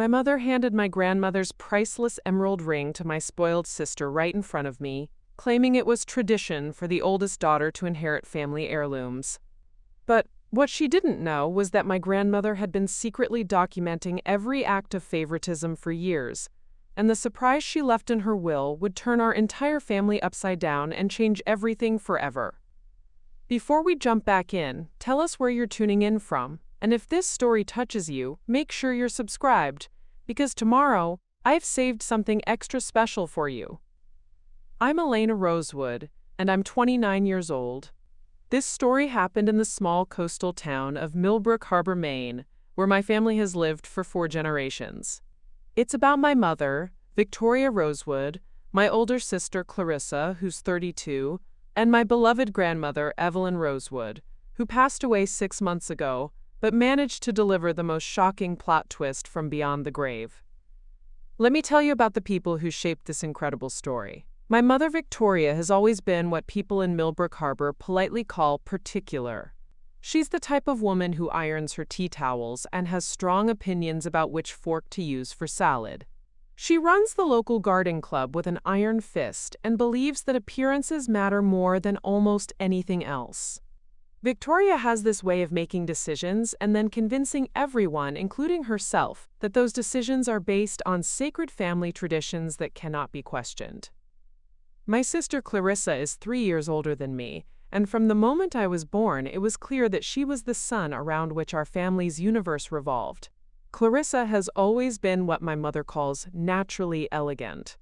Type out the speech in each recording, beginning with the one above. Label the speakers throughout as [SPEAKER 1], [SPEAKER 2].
[SPEAKER 1] My mother handed my grandmother's priceless emerald ring to my spoiled sister right in front of me, claiming it was tradition for the oldest daughter to inherit family heirlooms. But what she didn't know was that my grandmother had been secretly documenting every act of favoritism for years, and the surprise she left in her will would turn our entire family upside down and change everything forever. Before we jump back in, tell us where you're tuning in from, and if this story touches you, make sure you're subscribed, because tomorrow, I've saved something extra special for you. I'm Elena Rosewood, and I'm 29 years old. This story happened in the small coastal town of Millbrook Harbor, Maine, where my family has lived for 4 generations. It's about my mother, Victoria Rosewood, my older sister Clarissa, who's 32, and my beloved grandmother Evelyn Rosewood, who passed away 6 months ago, but managed to deliver the most shocking plot twist from beyond the grave. Let me tell you about the people who shaped this incredible story. My mother Victoria has always been what people in Millbrook Harbor politely call particular. She's the type of woman who irons her tea towels and has strong opinions about which fork to use for salad. She runs the local garden club with an iron fist and believes that appearances matter more than almost anything else. Victoria has this way of making decisions and then convincing everyone, including herself, that those decisions are based on sacred family traditions that cannot be questioned. My sister Clarissa is 3 years older than me, and from the moment I was born, it was clear that she was the sun around which our family's universe revolved. Clarissa has always been what my mother calls naturally elegant.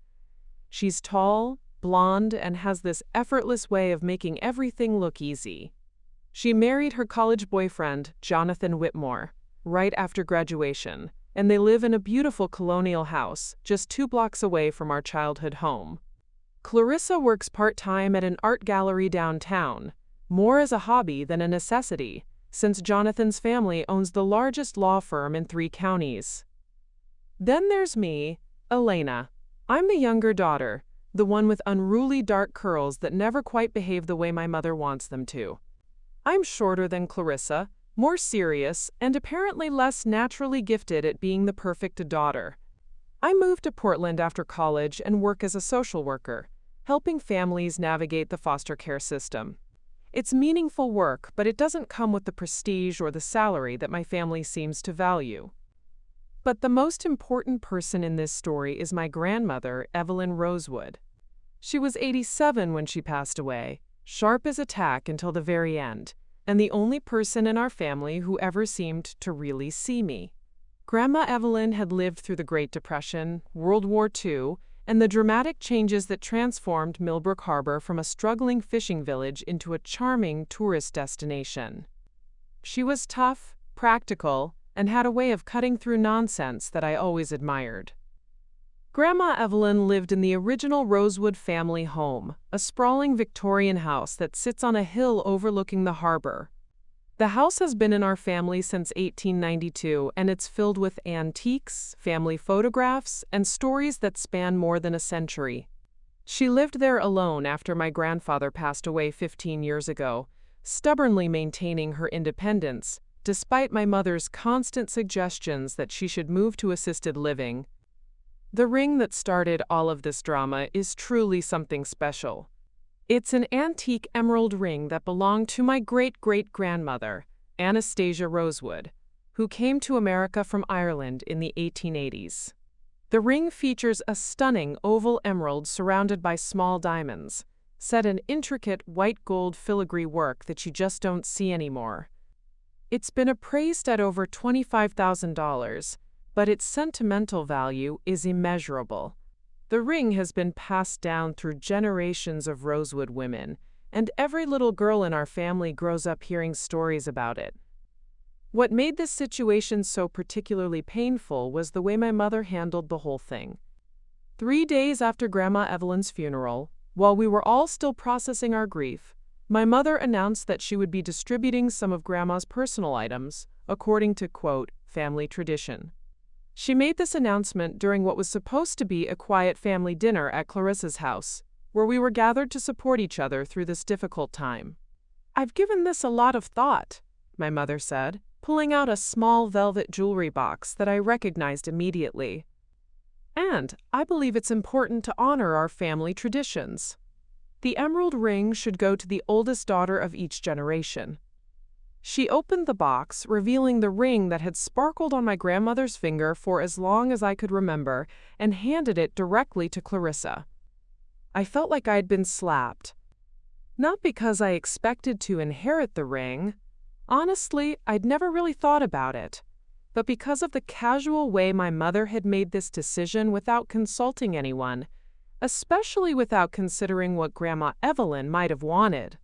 [SPEAKER 1] She's tall, blonde, and has this effortless way of making everything look easy. She married her college boyfriend, Jonathan Whitmore, right after graduation, and they live in a beautiful colonial house just 2 blocks away from our childhood home. Clarissa works part-time at an art gallery downtown, more as a hobby than a necessity, since Jonathan's family owns the largest law firm in 3 counties. Then there's me, Elena. I'm the younger daughter, the one with unruly dark curls that never quite behave the way my mother wants them to. I'm shorter than Clarissa, more serious, and apparently less naturally gifted at being the perfect daughter. I moved to Portland after college and work as a social worker, helping families navigate the foster care system. It's meaningful work, but it doesn't come with the prestige or the salary that my family seems to value. But the most important person in this story is my grandmother, Evelyn Rosewood. She was 87 when she passed away, sharp as a tack until the very end, and the only person in our family who ever seemed to really see me. Grandma Evelyn had lived through the Great Depression, World War II, and the dramatic changes that transformed Millbrook Harbor from a struggling fishing village into a charming tourist destination. She was tough, practical, and had a way of cutting through nonsense that I always admired. Grandma Evelyn lived in the original Rosewood family home, a sprawling Victorian house that sits on a hill overlooking the harbor. The house has been in our family since 1892, and it's filled with antiques, family photographs, and stories that span more than a century. She lived there alone after my grandfather passed away 15 years ago, stubbornly maintaining her independence, despite my mother's constant suggestions that she should move to assisted living. The ring that started all of this drama is truly something special. It's an antique emerald ring that belonged to my great-great-grandmother, Anastasia Rosewood, who came to America from Ireland in the 1880s. The ring features a stunning oval emerald surrounded by small diamonds, set in intricate white gold filigree work that you just don't see anymore. It's been appraised at over $25,000, but its sentimental value is immeasurable. The ring has been passed down through generations of Rosewood women, and every little girl in our family grows up hearing stories about it. What made this situation so particularly painful was the way my mother handled the whole thing. 3 days after Grandma Evelyn's funeral, while we were all still processing our grief, my mother announced that she would be distributing some of Grandma's personal items, according to, quote, family tradition. She made this announcement during what was supposed to be a quiet family dinner at Clarissa's house, where we were gathered to support each other through this difficult time. "I've given this a lot of thought," my mother said, pulling out a small velvet jewelry box that I recognized immediately. And I believe it's important to honor our family traditions. The emerald ring should go to the oldest daughter of each generation. She opened the box, revealing the ring that had sparkled on my grandmother's finger for as long as I could remember, and handed it directly to Clarissa. I felt like I'd been slapped. Not because I expected to inherit the ring. Honestly, I'd never really thought about it. But because of the casual way my mother had made this decision without consulting anyone, especially without considering what Grandma Evelyn might have wanted.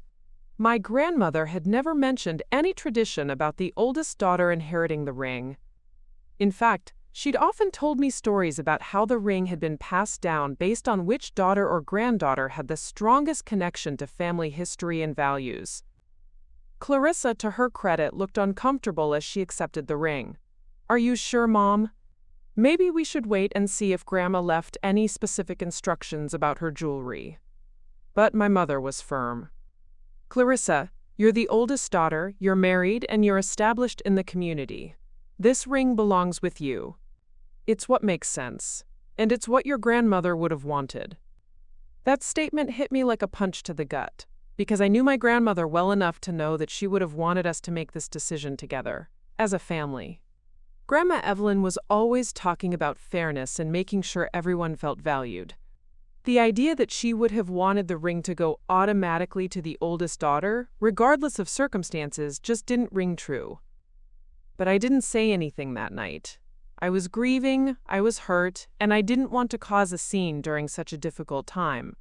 [SPEAKER 1] My grandmother had never mentioned any tradition about the oldest daughter inheriting the ring. In fact, she'd often told me stories about how the ring had been passed down based on which daughter or granddaughter had the strongest connection to family history and values. Clarissa, to her credit, looked uncomfortable as she accepted the ring. "Are you sure, Mom? Maybe we should wait and see if Grandma left any specific instructions about her jewelry." But my mother was firm. "Clarissa, you're the oldest daughter, you're married, and you're established in the community. This ring belongs with you. It's what makes sense, and it's what your grandmother would have wanted." That statement hit me like a punch to the gut, because I knew my grandmother well enough to know that she would have wanted us to make this decision together, as a family. Grandma Evelyn was always talking about fairness and making sure everyone felt valued. The idea that she would have wanted the ring to go automatically to the oldest daughter, regardless of circumstances, just didn't ring true. But I didn't say anything that night. I was grieving, I was hurt, and I didn't want to cause a scene during such a difficult time.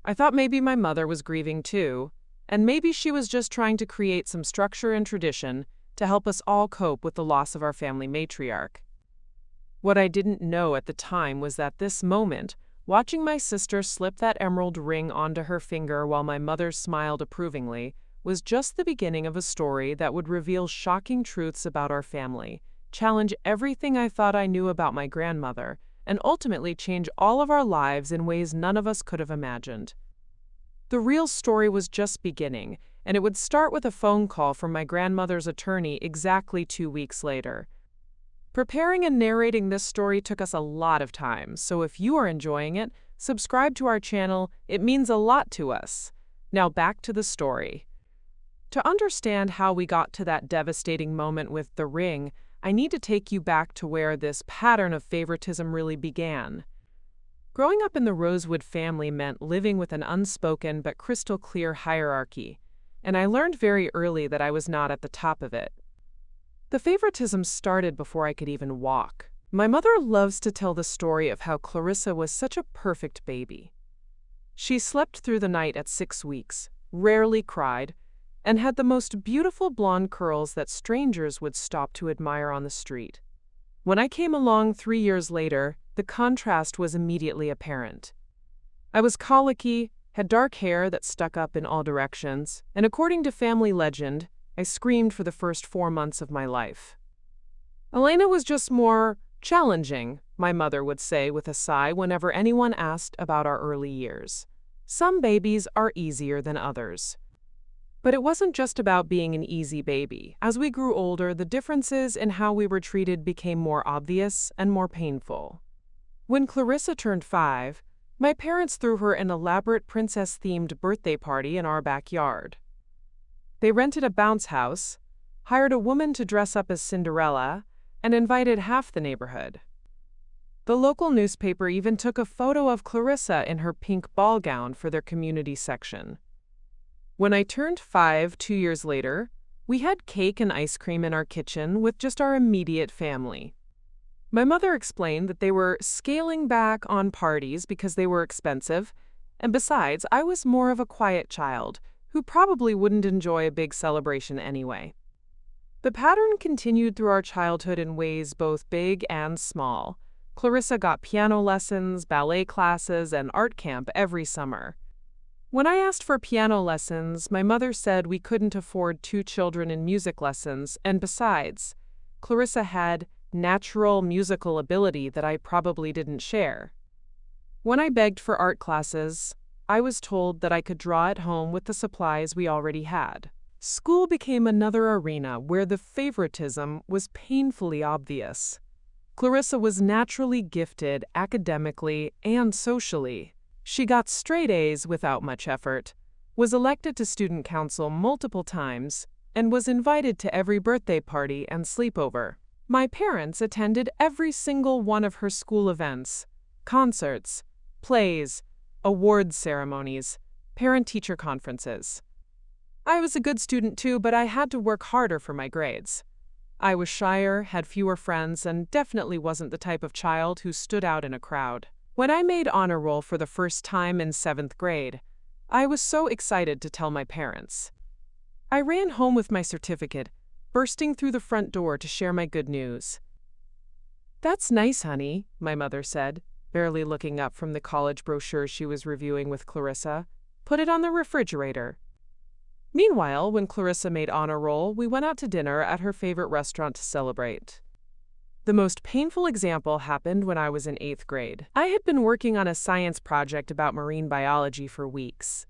[SPEAKER 1] I thought maybe my mother was grieving too, and maybe she was just trying to create some structure and tradition to help us all cope with the loss of our family matriarch. What I didn't know at the time was that this moment, watching my sister slip that emerald ring onto her finger while my mother smiled approvingly, was just the beginning of a story that would reveal shocking truths about our family, challenge everything I thought I knew about my grandmother, and ultimately change all of our lives in ways none of us could have imagined. The real story was just beginning, and it would start with a phone call from my grandmother's attorney exactly 2 weeks later. Preparing and narrating this story took us a lot of time, so if you are enjoying it, subscribe to our channel. It means a lot to us. Now back to the story. To understand how we got to that devastating moment with the ring, I need to take you back to where this pattern of favoritism really began. Growing up in the Rosewood family meant living with an unspoken but crystal clear hierarchy, and I learned very early that I was not at the top of it. The favoritism started before I could even walk. My mother loves to tell the story of how Clarissa was such a perfect baby. She slept through the night at 6 weeks, rarely cried, and had the most beautiful blonde curls that strangers would stop to admire on the street. When I came along 3 years later, the contrast was immediately apparent. I was colicky, had dark hair that stuck up in all directions, and according to family legend, I screamed for the first 4 months of my life. Elena was just more challenging, my mother would say with a sigh whenever anyone asked about our early years. Some babies are easier than others. But it wasn't just about being an easy baby. As we grew older, the differences in how we were treated became more obvious and more painful. When Clarissa turned 5, my parents threw her an elaborate princess-themed birthday party in our backyard. They rented a bounce house, hired a woman to dress up as Cinderella, and invited half the neighborhood. The local newspaper even took a photo of Clarissa in her pink ball gown for their community section. When I turned 5 2 years later, we had cake and ice cream in our kitchen with just our immediate family. My mother explained that they were scaling back on parties because they were expensive, and besides, I was more of a quiet child who probably wouldn't enjoy a big celebration anyway. The pattern continued through our childhood in ways both big and small. Clarissa got piano lessons, ballet classes, and art camp every summer. When I asked for piano lessons, my mother said we couldn't afford 2 children in music lessons, and besides, Clarissa had natural musical ability that I probably didn't share. When I begged for art classes, I was told that I could draw at home with the supplies we already had. School became another arena where the favoritism was painfully obvious. Clarissa was naturally gifted academically and socially. She got straight A's without much effort, was elected to student council multiple times, and was invited to every birthday party and sleepover. My parents attended every single one of her school events, concerts, plays, awards ceremonies, parent-teacher conferences. I was a good student too, but I had to work harder for my grades. I was shyer, had fewer friends, and definitely wasn't the type of child who stood out in a crowd. When I made honor roll for the first time in 7th grade, I was so excited to tell my parents. I ran home with my certificate, bursting through the front door to share my good news. "That's nice, honey," my mother said, barely looking up from the college brochure she was reviewing with Clarissa. "Put it on the refrigerator." Meanwhile, when Clarissa made honor roll, we went out to dinner at her favorite restaurant to celebrate. The most painful example happened when I was in 8th grade. I had been working on a science project about marine biology for weeks.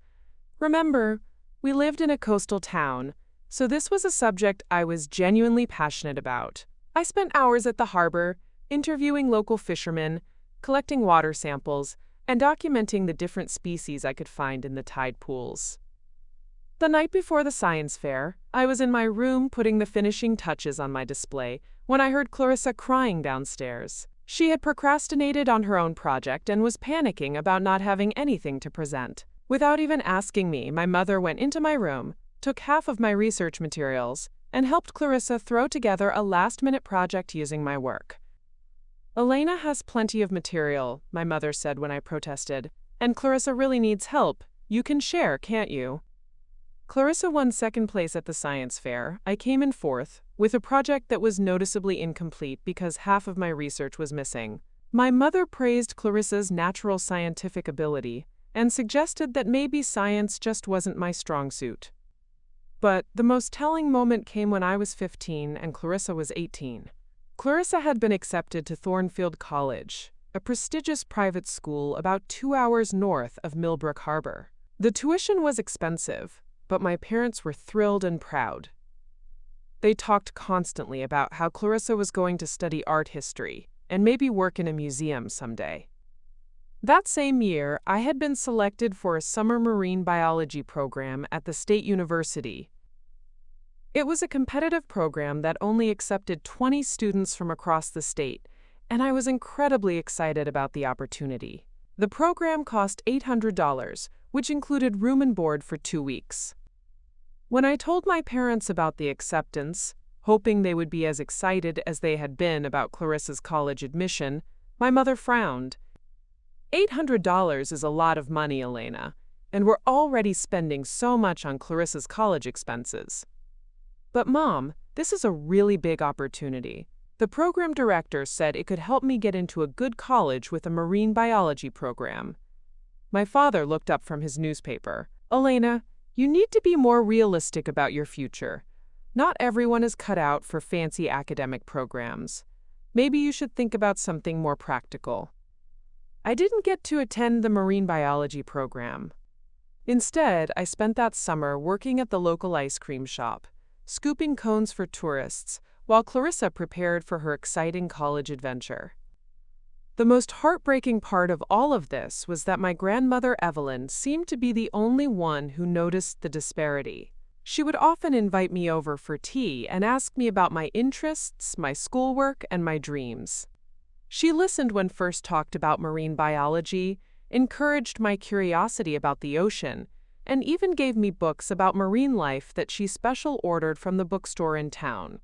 [SPEAKER 1] Remember, we lived in a coastal town, so this was a subject I was genuinely passionate about. I spent hours at the harbor, interviewing local fishermen, collecting water samples, and documenting the different species I could find in the tide pools. The night before the science fair, I was in my room putting the finishing touches on my display when I heard Clarissa crying downstairs. She had procrastinated on her own project and was panicking about not having anything to present. Without even asking me, my mother went into my room, took half of my research materials, and helped Clarissa throw together a last-minute project using my work. "Elena has plenty of material," my mother said when I protested, "and Clarissa really needs help. You can share, can't you?" Clarissa won 2nd place at the science fair. I came in 4th, with a project that was noticeably incomplete because half of my research was missing. My mother praised Clarissa's natural scientific ability and suggested that maybe science just wasn't my strong suit. But the most telling moment came when I was 15 and Clarissa was 18. Clarissa had been accepted to Thornfield College, a prestigious private school about 2 hours north of Millbrook Harbor. The tuition was expensive, but my parents were thrilled and proud. They talked constantly about how Clarissa was going to study art history and maybe work in a museum someday. That same year, I had been selected for a summer marine biology program at the State University. It was a competitive program that only accepted 20 students from across the state, and I was incredibly excited about the opportunity. The program cost $800, which included room and board for 2 weeks. When I told my parents about the acceptance, hoping they would be as excited as they had been about Clarissa's college admission, my mother frowned. $800 is a lot of money, Elena, and we're already spending so much on Clarissa's college expenses. But Mom, this is a really big opportunity. The program director said it could help me get into a good college with a marine biology program. My father looked up from his newspaper. "Elena, you need to be more realistic about your future. Not everyone is cut out for fancy academic programs. Maybe you should think about something more practical." I didn't get to attend the marine biology program. Instead, I spent that summer working at the local ice cream shop, scooping cones for tourists, while Clarissa prepared for her exciting college adventure. The most heartbreaking part of all of this was that my grandmother Evelyn seemed to be the only one who noticed the disparity. She would often invite me over for tea and ask me about my interests, my schoolwork, and my dreams. She listened when first talked about marine biology, encouraged my curiosity about the ocean, and even gave me books about marine life that she special ordered from the bookstore in town.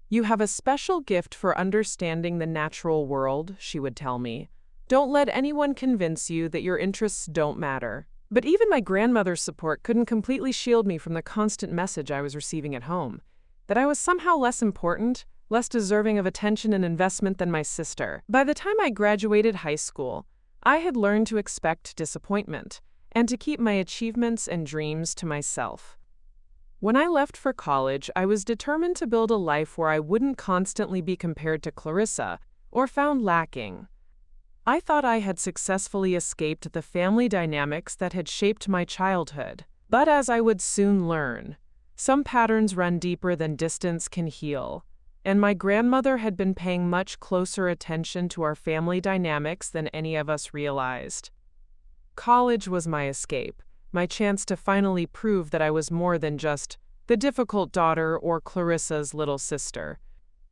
[SPEAKER 1] "You have a special gift for understanding the natural world," she would tell me. "Don't let anyone convince you that your interests don't matter." But even my grandmother's support couldn't completely shield me from the constant message I was receiving at home, that I was somehow less important, less deserving of attention and investment than my sister. By the time I graduated high school, I had learned to expect disappointment and to keep my achievements and dreams to myself. When I left for college, I was determined to build a life where I wouldn't constantly be compared to Clarissa or found lacking. I thought I had successfully escaped the family dynamics that had shaped my childhood. But as I would soon learn, Some patterns run deeper than distance can heal, and my grandmother had been paying much closer attention to our family dynamics than any of us realized. College was my escape, my chance to finally prove that I was more than just the difficult daughter or Clarissa's little sister.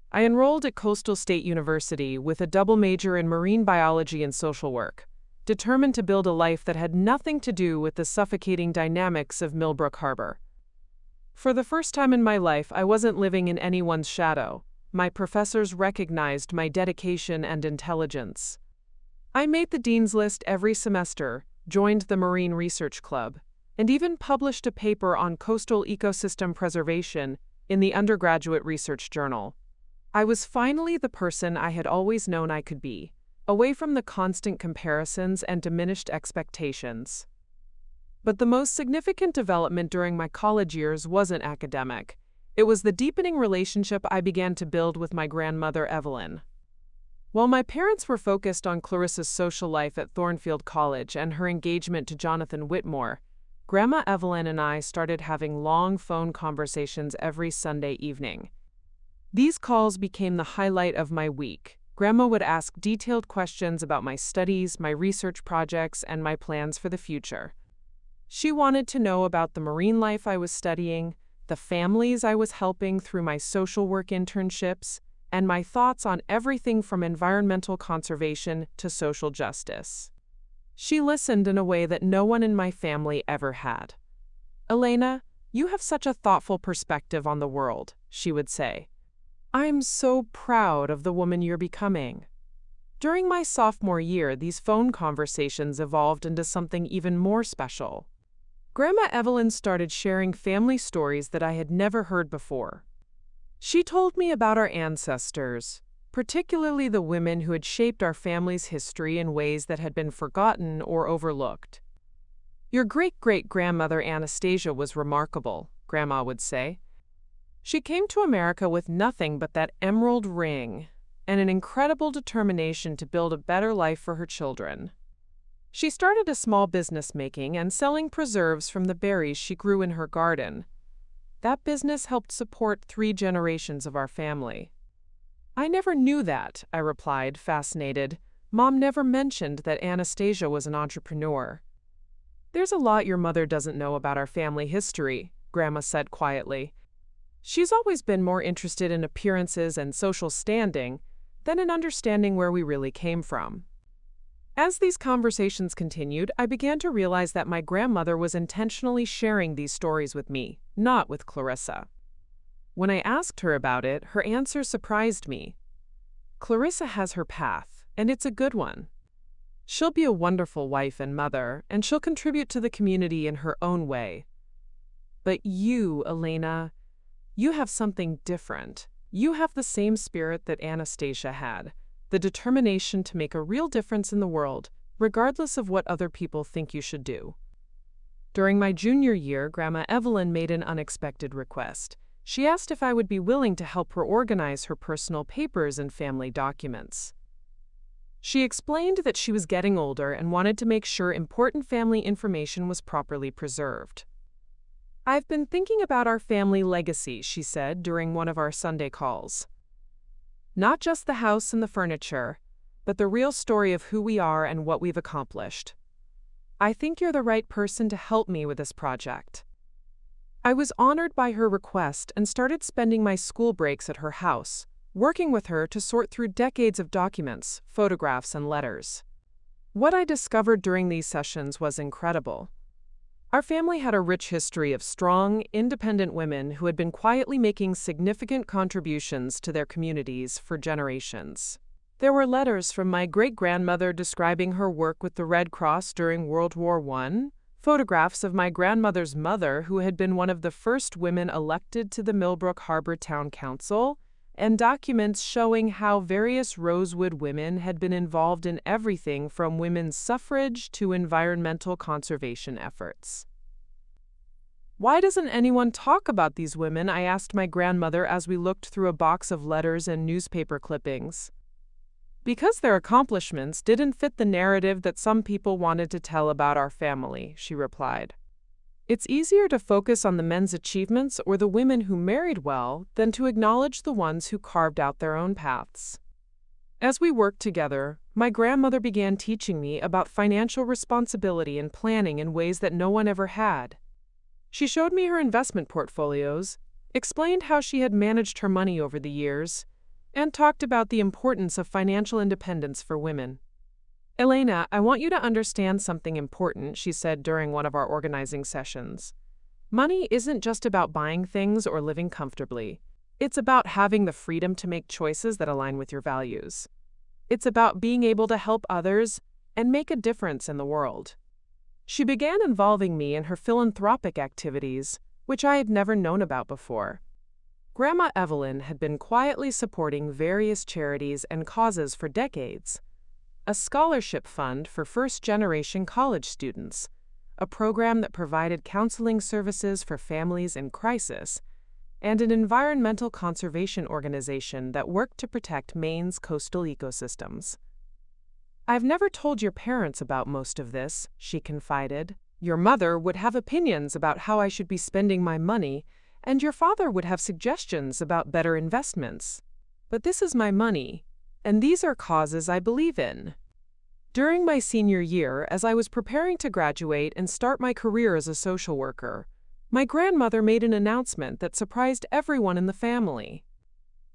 [SPEAKER 1] I enrolled at Coastal State University with a double major in marine biology and social work, determined to build a life that had nothing to do with the suffocating dynamics of Millbrook Harbor. For the first time in my life, I wasn't living in anyone's shadow. My professors recognized my dedication and intelligence. I made the dean's list every semester, joined the Marine Research Club, and even published a paper on coastal ecosystem preservation in the undergraduate research journal. I was finally the person I had always known I could be, away from the constant comparisons and diminished expectations. But the most significant development during my college years wasn't academic. It was the deepening relationship I began to build with my grandmother, Evelyn. While my parents were focused on Clarissa's social life at Thornfield College and her engagement to Jonathan Whitmore, Grandma Evelyn and I started having long phone conversations every Sunday evening. These calls became the highlight of my week. Grandma would ask detailed questions about my studies, my research projects, and my plans for the future. She wanted to know about the marine life I was studying, the families I was helping through my social work internships, and my thoughts on everything from environmental conservation to social justice. She listened in a way that no one in my family ever had. "Elena, you have such a thoughtful perspective on the world," she would say. "I'm so proud of the woman you're becoming." During my sophomore year, these phone conversations evolved into something even more special. Grandma Evelyn started sharing family stories that I had never heard before. She told me about our ancestors, particularly the women who had shaped our family's history in ways that had been forgotten or overlooked. "Your great-great-grandmother Anastasia was remarkable," Grandma would say. "She came to America with nothing but that emerald ring and an incredible determination to build a better life for her children. She started a small business making and selling preserves from the berries she grew in her garden. That business helped support 3 generations of our family." "I never knew that," I replied, fascinated. "Mom never mentioned that Anastasia was an entrepreneur." "There's a lot your mother doesn't know about our family history," Grandma said quietly. "She's always been more interested in appearances and social standing than in understanding where we really came from." As these conversations continued, I began to realize that my grandmother was intentionally sharing these stories with me, not with Clarissa. When I asked her about it, her answer surprised me. "Clarissa has her path, and it's a good one. She'll be a wonderful wife and mother, and she'll contribute to the community in her own way. But you, Elena, you have something different. You have the same spirit that Anastasia had, the determination to make a real difference in the world, regardless of what other people think you should do." During my junior year, Grandma Evelyn made an unexpected request. She asked if I would be willing to help her organize her personal papers and family documents. She explained that she was getting older and wanted to make sure important family information was properly preserved. "I've been thinking about our family legacy," she said during one of our Sunday calls. "Not just the house and the furniture, but the real story of who we are and what we've accomplished. I think you're the right person to help me with this project." I was honored by her request and started spending my school breaks at her house, working with her to sort through decades of documents, photographs, and letters. What I discovered during these sessions was incredible. Our family had a rich history of strong, independent women who had been quietly making significant contributions to their communities for generations. There were letters from my great-grandmother describing her work with the Red Cross during World War I, photographs of my grandmother's mother, who had been one of the first women elected to the Millbrook Harbor Town Council, and documents showing how various Rosewood women had been involved in everything from women's suffrage to environmental conservation efforts. "Why doesn't anyone talk about these women?" I asked my grandmother as we looked through a box of letters and newspaper clippings. "Because their accomplishments didn't fit the narrative that some people wanted to tell about our family," she replied. It's easier to focus on the men's achievements or the women who married well than to acknowledge the ones who carved out their own paths. As we worked together, my grandmother began teaching me about financial responsibility and planning in ways that no one ever had. She showed me her investment portfolios, explained how she had managed her money over the years, and talked about the importance of financial independence for women. "Elena, I want you to understand something important," she said during one of our organizing sessions. "Money isn't just about buying things or living comfortably. It's about having the freedom to make choices that align with your values. It's about being able to help others and make a difference in the world." She began involving me in her philanthropic activities, which I had never known about before. Grandma Evelyn had been quietly supporting various charities and causes for decades. A scholarship fund for first-generation college students, a program that provided counseling services for families in crisis, and an environmental conservation organization that worked to protect Maine's coastal ecosystems. "I've never told your parents about most of this," she confided. "Your mother would have opinions about how I should be spending my money, and your father would have suggestions about better investments. But this is my money, and these are causes I believe in." During my senior year, as I was preparing to graduate and start my career as a social worker, my grandmother made an announcement that surprised everyone in the family.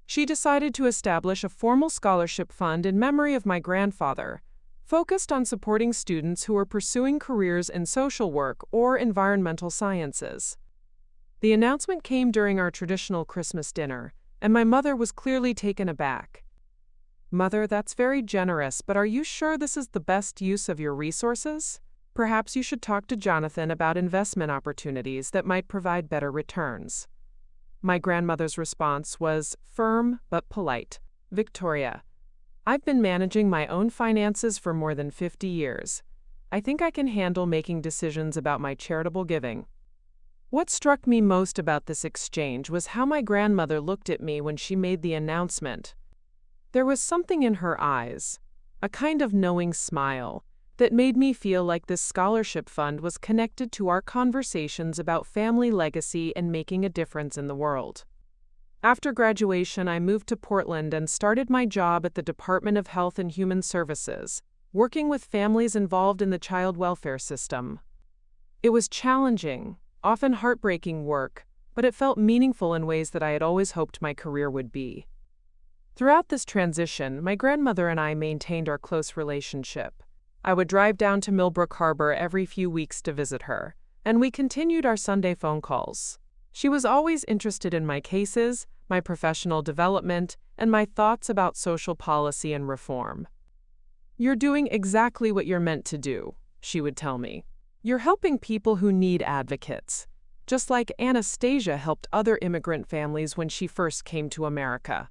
[SPEAKER 1] She decided to establish a formal scholarship fund in memory of my grandfather, focused on supporting students who were pursuing careers in social work or environmental sciences. The announcement came during our traditional Christmas dinner, and my mother was clearly taken aback. "Mother, that's very generous, but are you sure this is the best use of your resources? Perhaps you should talk to Jonathan about investment opportunities that might provide better returns." My grandmother's response was firm but polite. "Victoria, I've been managing my own finances for more than 50 years. I think I can handle making decisions about my charitable giving." What struck me most about this exchange was how my grandmother looked at me when she made the announcement. There was something in her eyes, a kind of knowing smile, that made me feel like this scholarship fund was connected to our conversations about family legacy and making a difference in the world. After graduation, I moved to Portland and started my job at the Department of Health and Human Services, working with families involved in the child welfare system. It was challenging, often heartbreaking work, but it felt meaningful in ways that I had always hoped my career would be. Throughout this transition, my grandmother and I maintained our close relationship. I would drive down to Millbrook Harbor every few weeks to visit her, and we continued our Sunday phone calls. She was always interested in my cases, my professional development, and my thoughts about social policy and reform. "You're doing exactly what you're meant to do," she would tell me. "You're helping people who need advocates, just like Anastasia helped other immigrant families when she first came to America."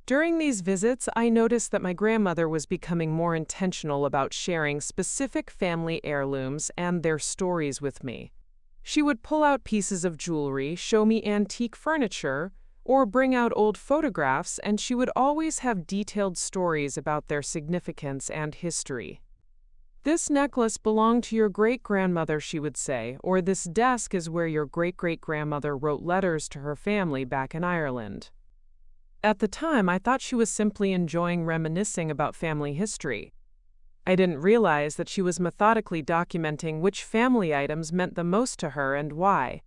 [SPEAKER 1] During these visits, I noticed that my grandmother was becoming more intentional about sharing specific family heirlooms and their stories with me. She would pull out pieces of jewelry, show me antique furniture, or bring out old photographs, and she would always have detailed stories about their significance and history. "This necklace belonged to your great-grandmother," she would say, or "this desk is where your great-great-grandmother wrote letters to her family back in Ireland." At the time, I thought she was simply enjoying reminiscing about family history. I didn't realize that she was methodically documenting which family items meant the most to her and why,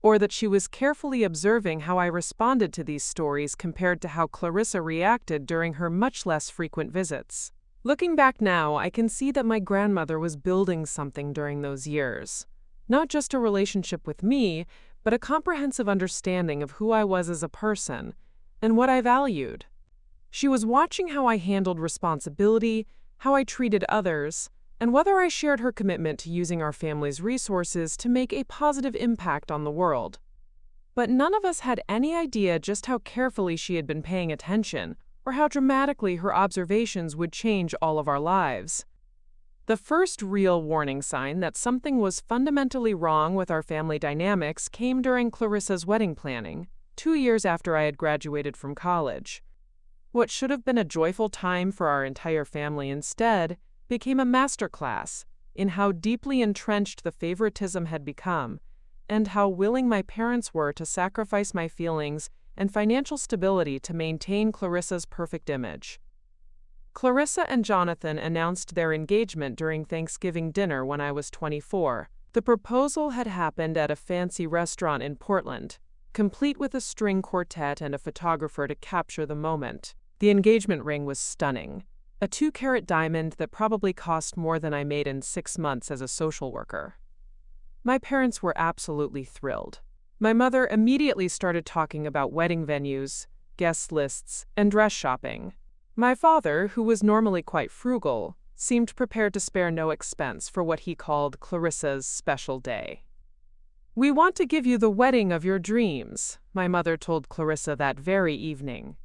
[SPEAKER 1] or that she was carefully observing how I responded to these stories compared to how Clarissa reacted during her much less frequent visits. Looking back now, I can see that my grandmother was building something during those years. Not just a relationship with me, but a comprehensive understanding of who I was as a person and what I valued. She was watching how I handled responsibility, how I treated others, and whether I shared her commitment to using our family's resources to make a positive impact on the world. But none of us had any idea just how carefully she had been paying attention, or how dramatically her observations would change all of our lives. The first real warning sign that something was fundamentally wrong with our family dynamics came during Clarissa's wedding planning, 2 years after I had graduated from college. What should have been a joyful time for our entire family instead became a masterclass in how deeply entrenched the favoritism had become and how willing my parents were to sacrifice my feelings and financial stability to maintain Clarissa's perfect image. Clarissa and Jonathan announced their engagement during Thanksgiving dinner when I was 24. The proposal had happened at a fancy restaurant in Portland, complete with a string quartet and a photographer to capture the moment. The engagement ring was stunning, a 2-carat diamond that probably cost more than I made in 6 months as a social worker. My parents were absolutely thrilled. My mother immediately started talking about wedding venues, guest lists, and dress shopping. My father, who was normally quite frugal, seemed prepared to spare no expense for what he called Clarissa's special day. "We want to give you the wedding of your dreams," my mother told Clarissa that very evening.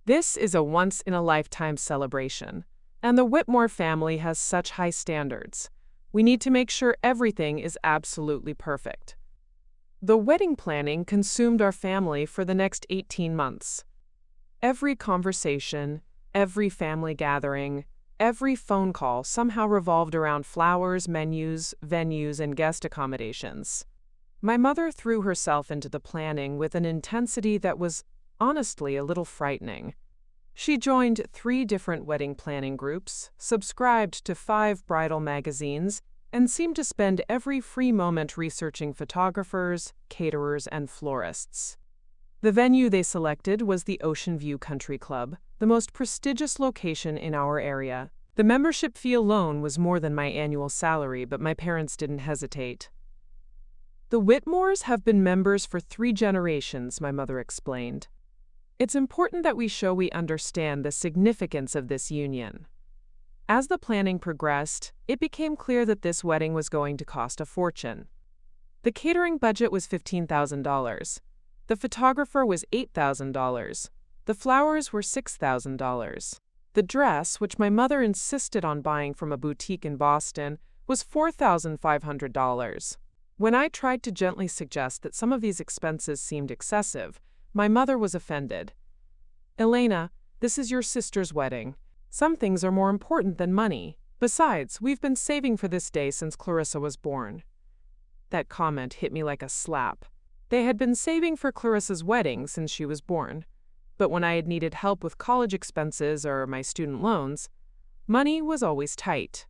[SPEAKER 1] "This is a once-in-a-lifetime celebration, and the Whitmore family has such high standards. We need to make sure everything is absolutely perfect." The wedding planning consumed our family for the next 18 months. Every conversation, every family gathering, every phone call somehow revolved around flowers, menus, venues, and guest accommodations. My mother threw herself into the planning with an intensity that was, honestly, a little frightening. She joined 3 different wedding planning groups, subscribed to 5 bridal magazines, and seemed to spend every free moment researching photographers, caterers, and florists. The venue they selected was the Ocean View Country Club, the most prestigious location in our area. The membership fee alone was more than my annual salary, but my parents didn't hesitate. "The Whitmores have been members for 3 generations," my mother explained. "It's important that we show we understand the significance of this union." As the planning progressed, it became clear that this wedding was going to cost a fortune. The catering budget was $15,000. The photographer was $8,000. The flowers were $6,000. The dress, which my mother insisted on buying from a boutique in Boston, was $4,500. When I tried to gently suggest that some of these expenses seemed excessive, my mother was offended. "Elena, this is your sister's wedding. Some things are more important than money. Besides, we've been saving for this day since Clarissa was born." That comment hit me like a slap. They had been saving for Clarissa's wedding since she was born. But when I had needed help with college expenses or my student loans, money was always tight.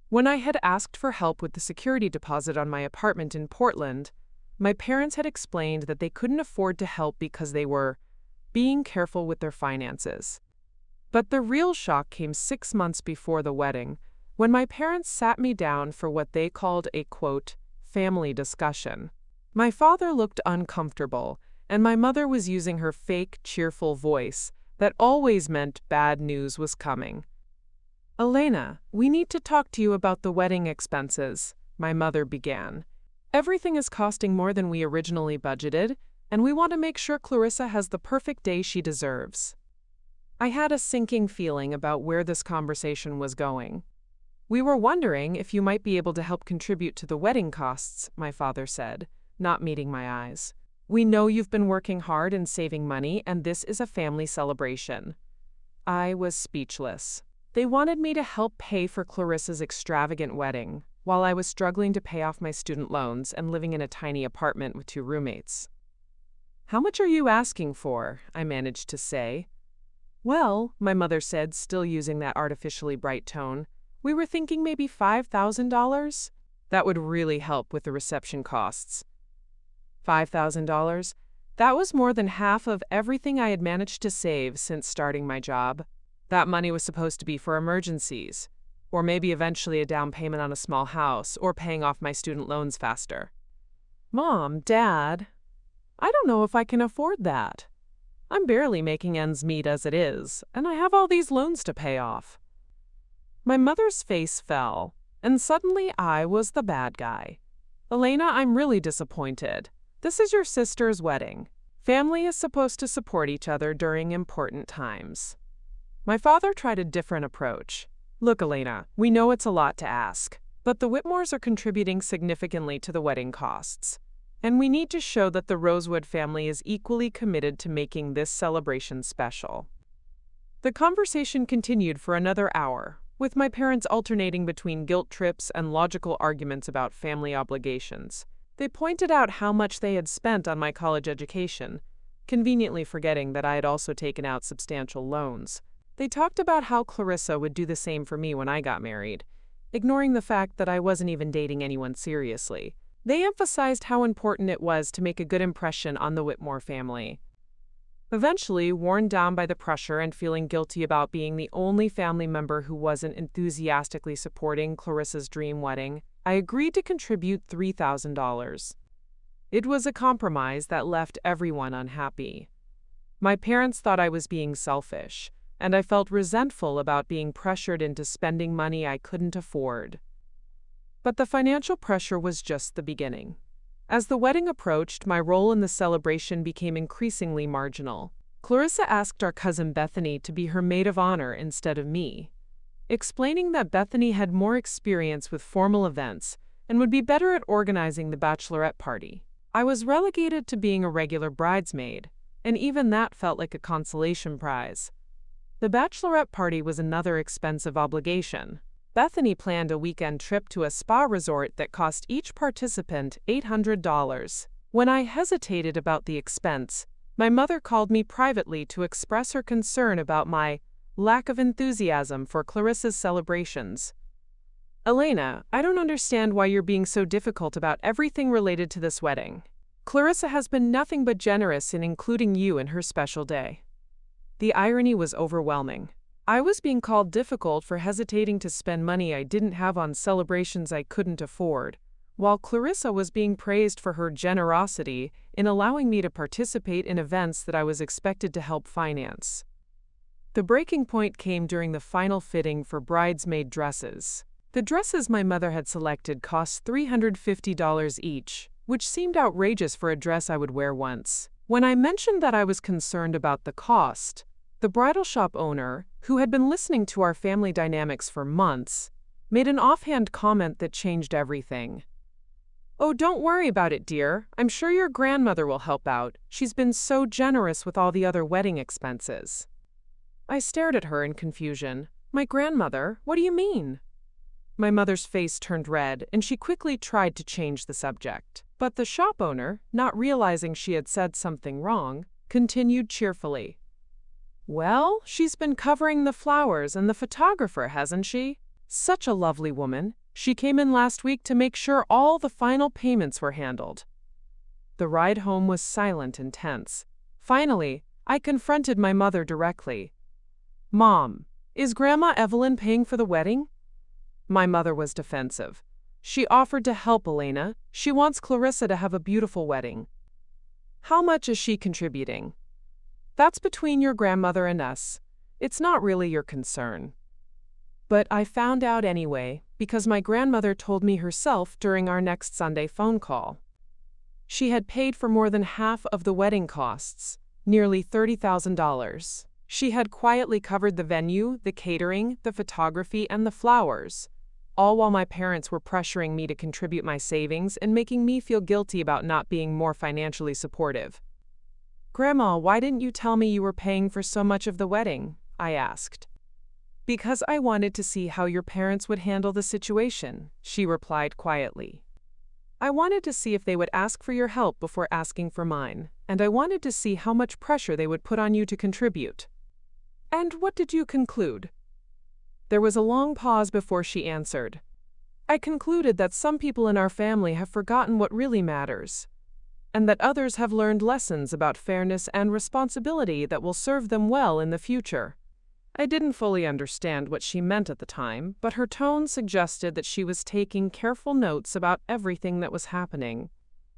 [SPEAKER 1] When I had asked for help with the security deposit on my apartment in Portland, my parents had explained that they couldn't afford to help because they were being careful with their finances. But the real shock came 6 months before the wedding, when my parents sat me down for what they called a, quote, family discussion. My father looked uncomfortable, and my mother was using her fake, cheerful voice that always meant bad news was coming. "Elena, we need to talk to you about the wedding expenses," my mother began. "Everything is costing more than we originally budgeted, and we want to make sure Clarissa has the perfect day she deserves." I had a sinking feeling about where this conversation was going. "We were wondering if you might be able to help contribute to the wedding costs," my father said, not meeting my eyes. "We know you've been working hard and saving money, and this is a family celebration." I was speechless. They wanted me to help pay for Clarissa's extravagant wedding, while I was struggling to pay off my student loans and living in a tiny apartment with 2 roommates. "How much are you asking for?" I managed to say. "Well," my mother said, still using that artificially bright tone, "we were thinking maybe $5,000? That would really help with the reception costs." $5,000? That was more than half of everything I had managed to save since starting my job. That money was supposed to be for emergencies, or maybe eventually a down payment on a small house, or paying off my student loans faster. "Mom, Dad, I don't know if I can afford that. I'm barely making ends meet as it is, and I have all these loans to pay off." My mother's face fell, and suddenly I was the bad guy. "Elena, I'm really disappointed. This is your sister's wedding. Family is supposed to support each other during important times." My father tried a different approach. "Look, Elena, we know it's a lot to ask, but the Whitmores are contributing significantly to the wedding costs, and we need to show that the Rosewood family is equally committed to making this celebration special." The conversation continued for another hour, with my parents alternating between guilt trips and logical arguments about family obligations. They pointed out how much they had spent on my college education, conveniently forgetting that I had also taken out substantial loans. They talked about how Clarissa would do the same for me when I got married, ignoring the fact that I wasn't even dating anyone seriously. They emphasized how important it was to make a good impression on the Whitmore family. Eventually, worn down by the pressure and feeling guilty about being the only family member who wasn't enthusiastically supporting Clarissa's dream wedding, I agreed to contribute $3,000. It was a compromise that left everyone unhappy. My parents thought I was being selfish, and I felt resentful about being pressured into spending money I couldn't afford. But the financial pressure was just the beginning. As the wedding approached, my role in the celebration became increasingly marginal. Clarissa asked our cousin Bethany to be her maid of honor instead of me, explaining that Bethany had more experience with formal events and would be better at organizing the bachelorette party. I was relegated to being a regular bridesmaid, and even that felt like a consolation prize. The bachelorette party was another expensive obligation. Bethany planned a weekend trip to a spa resort that cost each participant $800. When I hesitated about the expense, my mother called me privately to express her concern about my lack of enthusiasm for Clarissa's celebrations. "Elena, I don't understand why you're being so difficult about everything related to this wedding. Clarissa has been nothing but generous in including you in her special day." The irony was overwhelming. I was being called difficult for hesitating to spend money I didn't have on celebrations I couldn't afford, while Clarissa was being praised for her generosity in allowing me to participate in events that I was expected to help finance. The breaking point came during the final fitting for bridesmaid dresses. The dresses my mother had selected cost $350 each, which seemed outrageous for a dress I would wear once. When I mentioned that I was concerned about the cost, the bridal shop owner, who had been listening to our family dynamics for months, made an offhand comment that changed everything. "Oh, don't worry about it, dear. I'm sure your grandmother will help out. She's been so generous with all the other wedding expenses." I stared at her in confusion. "My grandmother? What do you mean?" My mother's face turned red, and she quickly tried to change the subject. But the shop owner, not realizing she had said something wrong, continued cheerfully. "Well, she's been covering the flowers and the photographer, hasn't she? Such a lovely woman. She came in last week to make sure all the final payments were handled." The ride home was silent and tense. Finally, I confronted my mother directly. "Mom, is Grandma Evelyn paying for the wedding?" My mother was defensive. "She offered to help, Elena. She wants Clarissa to have a beautiful wedding." "How much is she contributing?" "That's between your grandmother and us. It's not really your concern." But I found out anyway, because my grandmother told me herself during our next Sunday phone call. She had paid for more than half of the wedding costs, nearly $30,000. She had quietly covered the venue, the catering, the photography, and the flowers, all while my parents were pressuring me to contribute my savings and making me feel guilty about not being more financially supportive. "Grandma, why didn't you tell me you were paying for so much of the wedding?" I asked. "Because I wanted to see how your parents would handle the situation," she replied quietly. "I wanted to see if they would ask for your help before asking for mine, and I wanted to see how much pressure they would put on you to contribute." "And what did you conclude?" There was a long pause before she answered. "I concluded that some people in our family have forgotten what really matters, and that others have learned lessons about fairness and responsibility that will serve them well in the future." I didn't fully understand what she meant at the time, but her tone suggested that she was taking careful notes about everything that was happening.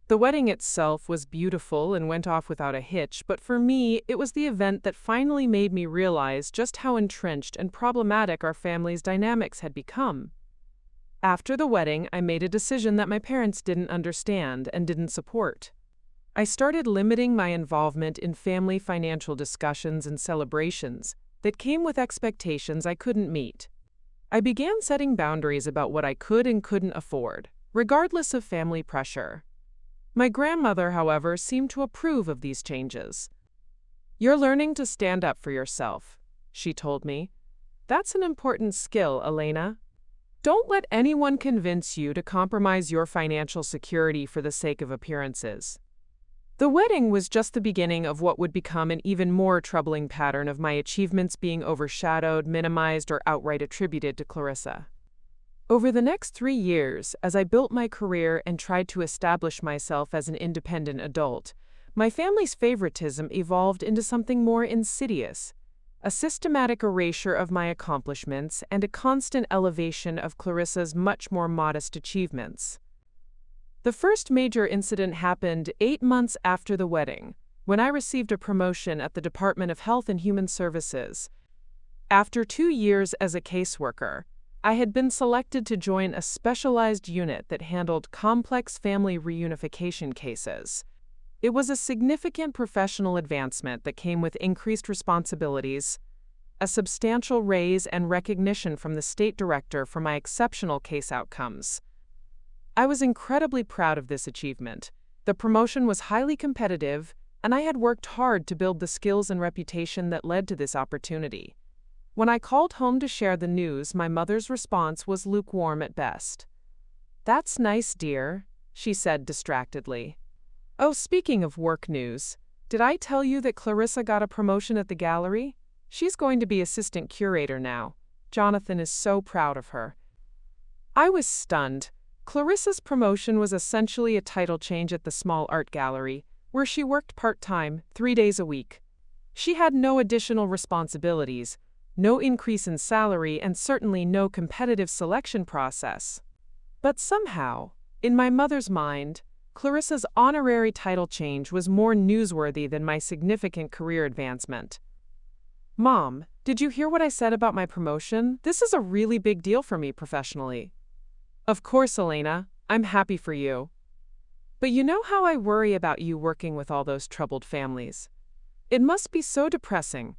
[SPEAKER 1] The wedding itself was beautiful and went off without a hitch, but for me, it was the event that finally made me realize just how entrenched and problematic our family's dynamics had become. After the wedding, I made a decision that my parents didn't understand and didn't support. I started limiting my involvement in family financial discussions and celebrations that came with expectations I couldn't meet. I began setting boundaries about what I could and couldn't afford, regardless of family pressure. My grandmother, however, seemed to approve of these changes. "You're learning to stand up for yourself," she told me. "That's an important skill, Elena." Don't let anyone convince you to compromise your financial security for the sake of appearances. The wedding was just the beginning of what would become an even more troubling pattern of my achievements being overshadowed, minimized, or outright attributed to Clarissa. Over the next 3 years, as I built my career and tried to establish myself as an independent adult, my family's favoritism evolved into something more insidious, a systematic erasure of my accomplishments and a constant elevation of Clarissa's much more modest achievements. The first major incident happened 8 months after the wedding, when I received a promotion at the Department of Health and Human Services. After 2 years as a caseworker, I had been selected to join a specialized unit that handled complex family reunification cases. It was a significant professional advancement that came with increased responsibilities, a substantial raise, and recognition from the state director for my exceptional case outcomes. I was incredibly proud of this achievement. The promotion was highly competitive, and I had worked hard to build the skills and reputation that led to this opportunity. When I called home to share the news, my mother's response was lukewarm at best. "That's nice, dear," she said distractedly. "Oh, speaking of work news, did I tell you that Clarissa got a promotion at the gallery? She's going to be assistant curator now. Jonathan is so proud of her." I was stunned. Clarissa's promotion was essentially a title change at the small art gallery, where she worked part-time, 3 days a week. She had no additional responsibilities, no increase in salary, and certainly no competitive selection process. But somehow, in my mother's mind, Clarissa's honorary title change was more newsworthy than my significant career advancement. "Mom, did you hear what I said about my promotion? This is a really big deal for me professionally." "Of course, Elena. I'm happy for you. But you know how I worry about you working with all those troubled families. It must be so depressing."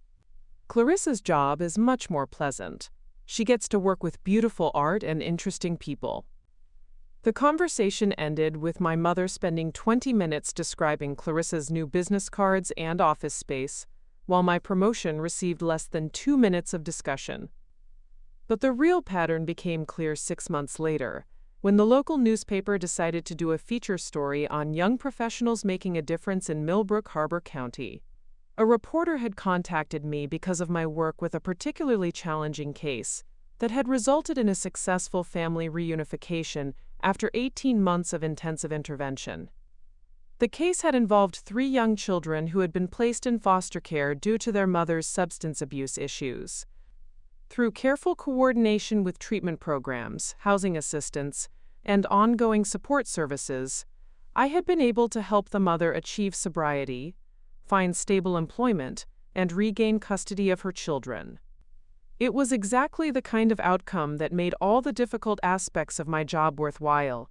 [SPEAKER 1] Clarissa's job is much more pleasant. She gets to work with beautiful art and interesting people. The conversation ended with my mother spending 20 minutes describing Clarissa's new business cards and office space, while my promotion received less than 2 minutes of discussion. But the real pattern became clear 6 months later, when the local newspaper decided to do a feature story on young professionals making a difference in Millbrook Harbor County. A reporter had contacted me because of my work with a particularly challenging case that had resulted in a successful family reunification after 18 months of intensive intervention. The case had involved 3 young children who had been placed in foster care due to their mother's substance abuse issues. Through careful coordination with treatment programs, housing assistance, and ongoing support services, I had been able to help the mother achieve sobriety, find stable employment, and regain custody of her children. It was exactly the kind of outcome that made all the difficult aspects of my job worthwhile.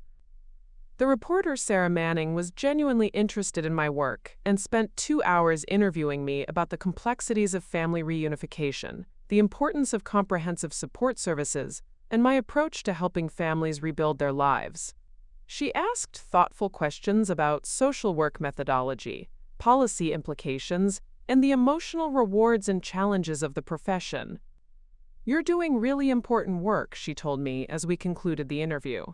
[SPEAKER 1] The reporter, Sarah Manning, was genuinely interested in my work and spent 2 hours interviewing me about the complexities of family reunification, the importance of comprehensive support services, and my approach to helping families rebuild their lives. She asked thoughtful questions about social work methodology, policy implications, and the emotional rewards and challenges of the profession. "You're doing really important work," she told me as we concluded the interview.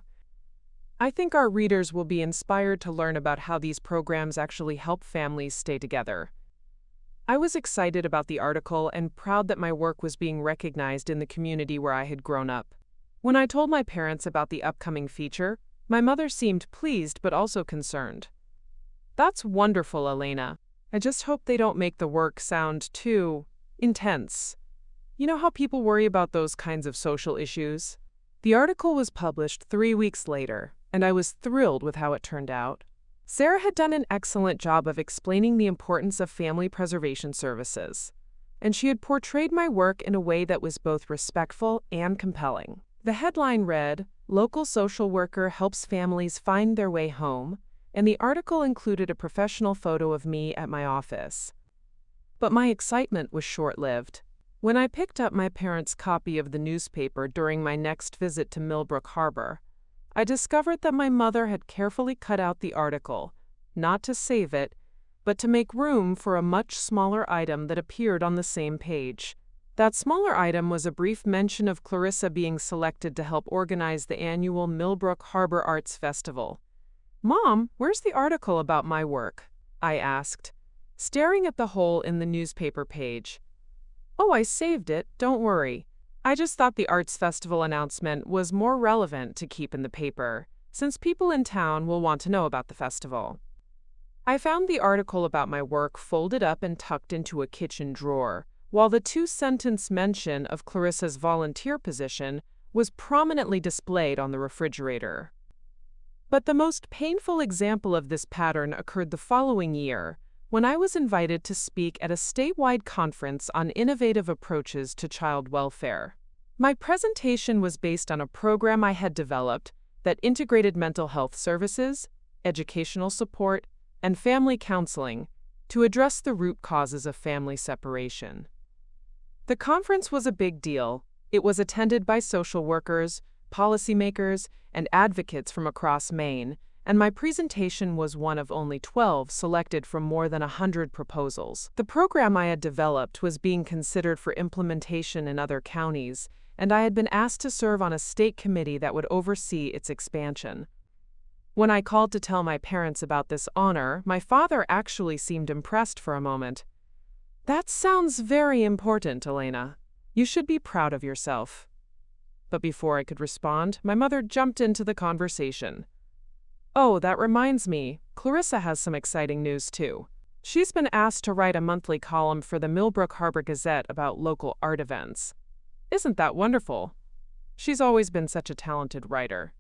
[SPEAKER 1] "I think our readers will be inspired to learn about how these programs actually help families stay together." I was excited about the article and proud that my work was being recognized in the community where I had grown up. When I told my parents about the upcoming feature, my mother seemed pleased but also concerned. "That's wonderful, Elena. I just hope they don't make the work sound too intense. You know how people worry about those kinds of social issues?" The article was published 3 weeks later, and I was thrilled with how it turned out. Sarah had done an excellent job of explaining the importance of family preservation services, and she had portrayed my work in a way that was both respectful and compelling. The headline read, "Local Social Worker Helps Families Find Their Way Home," and the article included a professional photo of me at my office. But my excitement was short-lived. When I picked up my parents' copy of the newspaper during my next visit to Millbrook Harbor, I discovered that my mother had carefully cut out the article, not to save it, but to make room for a much smaller item that appeared on the same page. That smaller item was a brief mention of Clarissa being selected to help organize the annual Millbrook Harbor Arts Festival. "Mom, where's the article about my work?" I asked, staring at the hole in the newspaper page. "Oh, I saved it, don't worry. I just thought the arts festival announcement was more relevant to keep in the paper, since people in town will want to know about the festival." I found the article about my work folded up and tucked into a kitchen drawer, while the two-sentence mention of Clarissa's volunteer position was prominently displayed on the refrigerator. But the most painful example of this pattern occurred the following year, when I was invited to speak at a statewide conference on innovative approaches to child welfare. My presentation was based on a program I had developed that integrated mental health services, educational support, and family counseling to address the root causes of family separation. The conference was a big deal. It was attended by social workers, policymakers, and advocates from across Maine, and my presentation was one of only 12 selected from more than 100 proposals. The program I had developed was being considered for implementation in other counties, and I had been asked to serve on a state committee that would oversee its expansion. When I called to tell my parents about this honor, my father actually seemed impressed for a moment. "That sounds very important, Elena. You should be proud of yourself." But before I could respond, my mother jumped into the conversation. "Oh, that reminds me, Clarissa has some exciting news too. She's been asked to write a monthly column for the Millbrook Harbor Gazette about local art events. Isn't that wonderful? She's always been such a talented writer."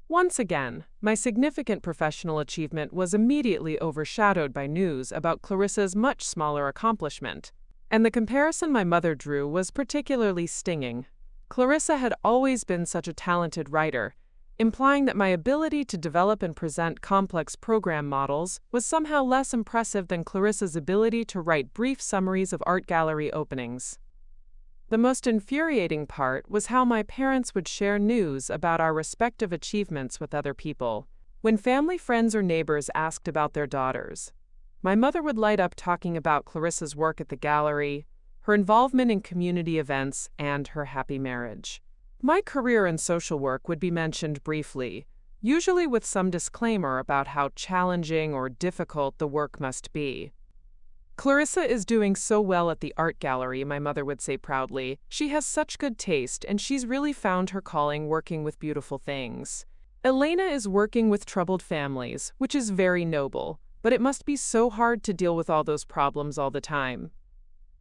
[SPEAKER 1] Once again, my significant professional achievement was immediately overshadowed by news about Clarissa's much smaller accomplishment, and the comparison my mother drew was particularly stinging. Clarissa had always been such a talented writer, implying that my ability to develop and present complex program models was somehow less impressive than Clarissa's ability to write brief summaries of art gallery openings. The most infuriating part was how my parents would share news about our respective achievements with other people. When family, friends, or neighbors asked about their daughters, my mother would light up talking about Clarissa's work at the gallery, her involvement in community events, and her happy marriage. My career in social work would be mentioned briefly, usually with some disclaimer about how challenging or difficult the work must be. "Clarissa is doing so well at the art gallery," my mother would say proudly. "She has such good taste, and she's really found her calling working with beautiful things. Elena is working with troubled families, which is very noble, but it must be so hard to deal with all those problems all the time."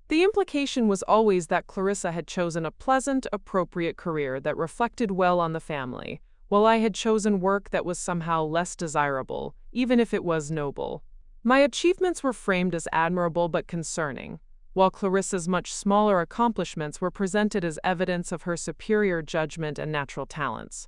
[SPEAKER 1] The implication was always that Clarissa had chosen a pleasant, appropriate career that reflected well on the family, while I had chosen work that was somehow less desirable, even if it was noble. My achievements were framed as admirable but concerning, while Clarissa's much smaller accomplishments were presented as evidence of her superior judgment and natural talents.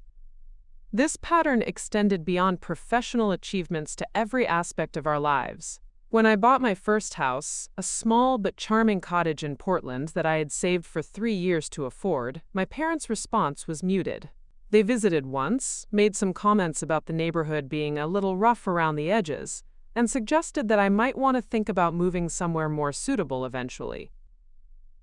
[SPEAKER 1] This pattern extended beyond professional achievements to every aspect of our lives. When I bought my first house, a small but charming cottage in Portland that I had saved for 3 years to afford, my parents' response was muted. They visited once, made some comments about the neighborhood being a little rough around the edges, and suggested that I might want to think about moving somewhere more suitable eventually.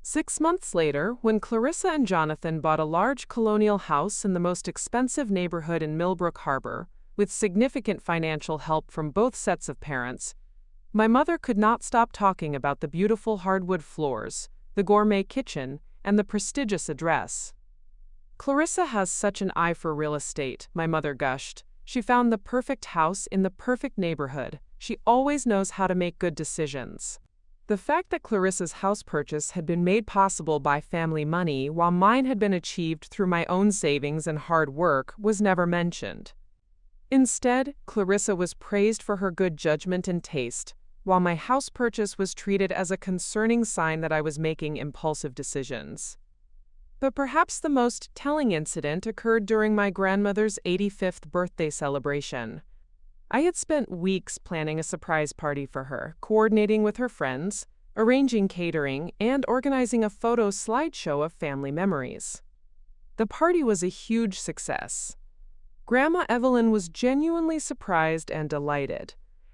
[SPEAKER 1] 6 months later, when Clarissa and Jonathan bought a large colonial house in the most expensive neighborhood in Millbrook Harbor, with significant financial help from both sets of parents, my mother could not stop talking about the beautiful hardwood floors, the gourmet kitchen, and the prestigious address. "Clarissa has such an eye for real estate," my mother gushed. "She found the perfect house in the perfect neighborhood. She always knows how to make good decisions." The fact that Clarissa's house purchase had been made possible by family money while mine had been achieved through my own savings and hard work was never mentioned. Instead, Clarissa was praised for her good judgment and taste, while my house purchase was treated as a concerning sign that I was making impulsive decisions. But perhaps the most telling incident occurred during my grandmother's 85th birthday celebration. I had spent weeks planning a surprise party for her, coordinating with her friends, arranging catering, and organizing a photo slideshow of family memories. The party was a huge success. Grandma Evelyn was genuinely surprised and delighted,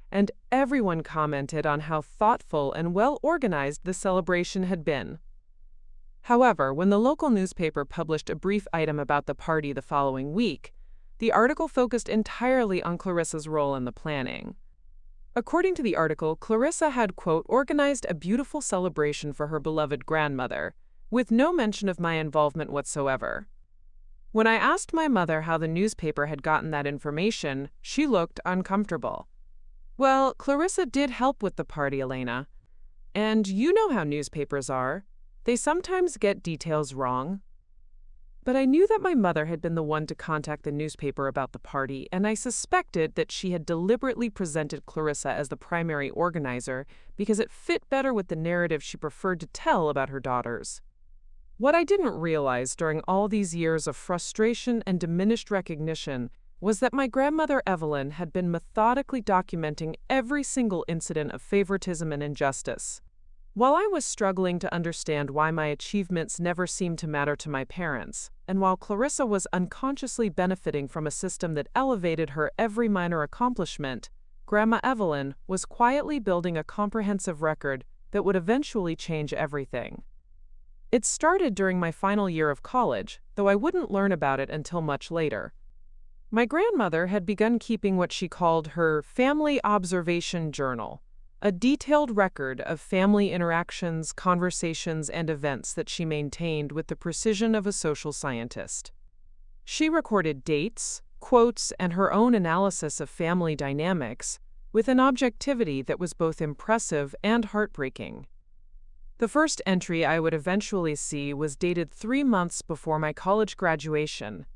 [SPEAKER 1] and everyone commented on how thoughtful and well-organized the celebration had been. However, when the local newspaper published a brief item about the party the following week, the article focused entirely on Clarissa's role in the planning. According to the article, Clarissa had, quote, organized a beautiful celebration for her beloved grandmother, with no mention of my involvement whatsoever. When I asked my mother how the newspaper had gotten that information, she looked uncomfortable. Well, Clarissa did help with the party, Elena. And you know how newspapers are. They sometimes get details wrong. But I knew that my mother had been the one to contact the newspaper about the party, and I suspected that she had deliberately presented Clarissa as the primary organizer because it fit better with the narrative she preferred to tell about her daughters. What I didn't realize during all these years of frustration and diminished recognition was that my grandmother Evelyn had been methodically documenting every single incident of favoritism and injustice. While I was struggling to understand why my achievements never seemed to matter to my parents, and while Clarissa was unconsciously benefiting from a system that elevated her every minor accomplishment, Grandma Evelyn was quietly building a comprehensive record that would eventually change everything. It started during my final year of college, though I wouldn't learn about it until much later. My grandmother had begun keeping what she called her family observation journal, a detailed record of family interactions, conversations, and events that she maintained with the precision of a social scientist. She recorded dates, quotes, and her own analysis of family dynamics with an objectivity that was both impressive and heartbreaking. The first entry I would eventually see was dated 3 months before my college graduation.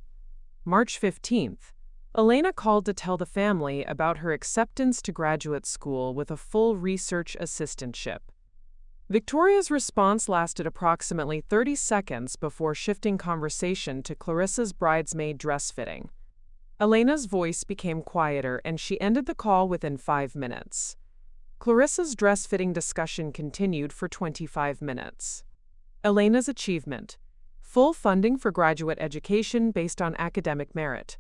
[SPEAKER 1] March 15th, Elena called to tell the family about her acceptance to graduate school with a full research assistantship. Victoria's response lasted approximately 30 seconds before shifting conversation to Clarissa's bridesmaid dress fitting. Elena's voice became quieter and she ended the call within 5 minutes. Clarissa's dress-fitting discussion continued for 25 minutes. Elena's achievement: full funding for graduate education based on academic merit.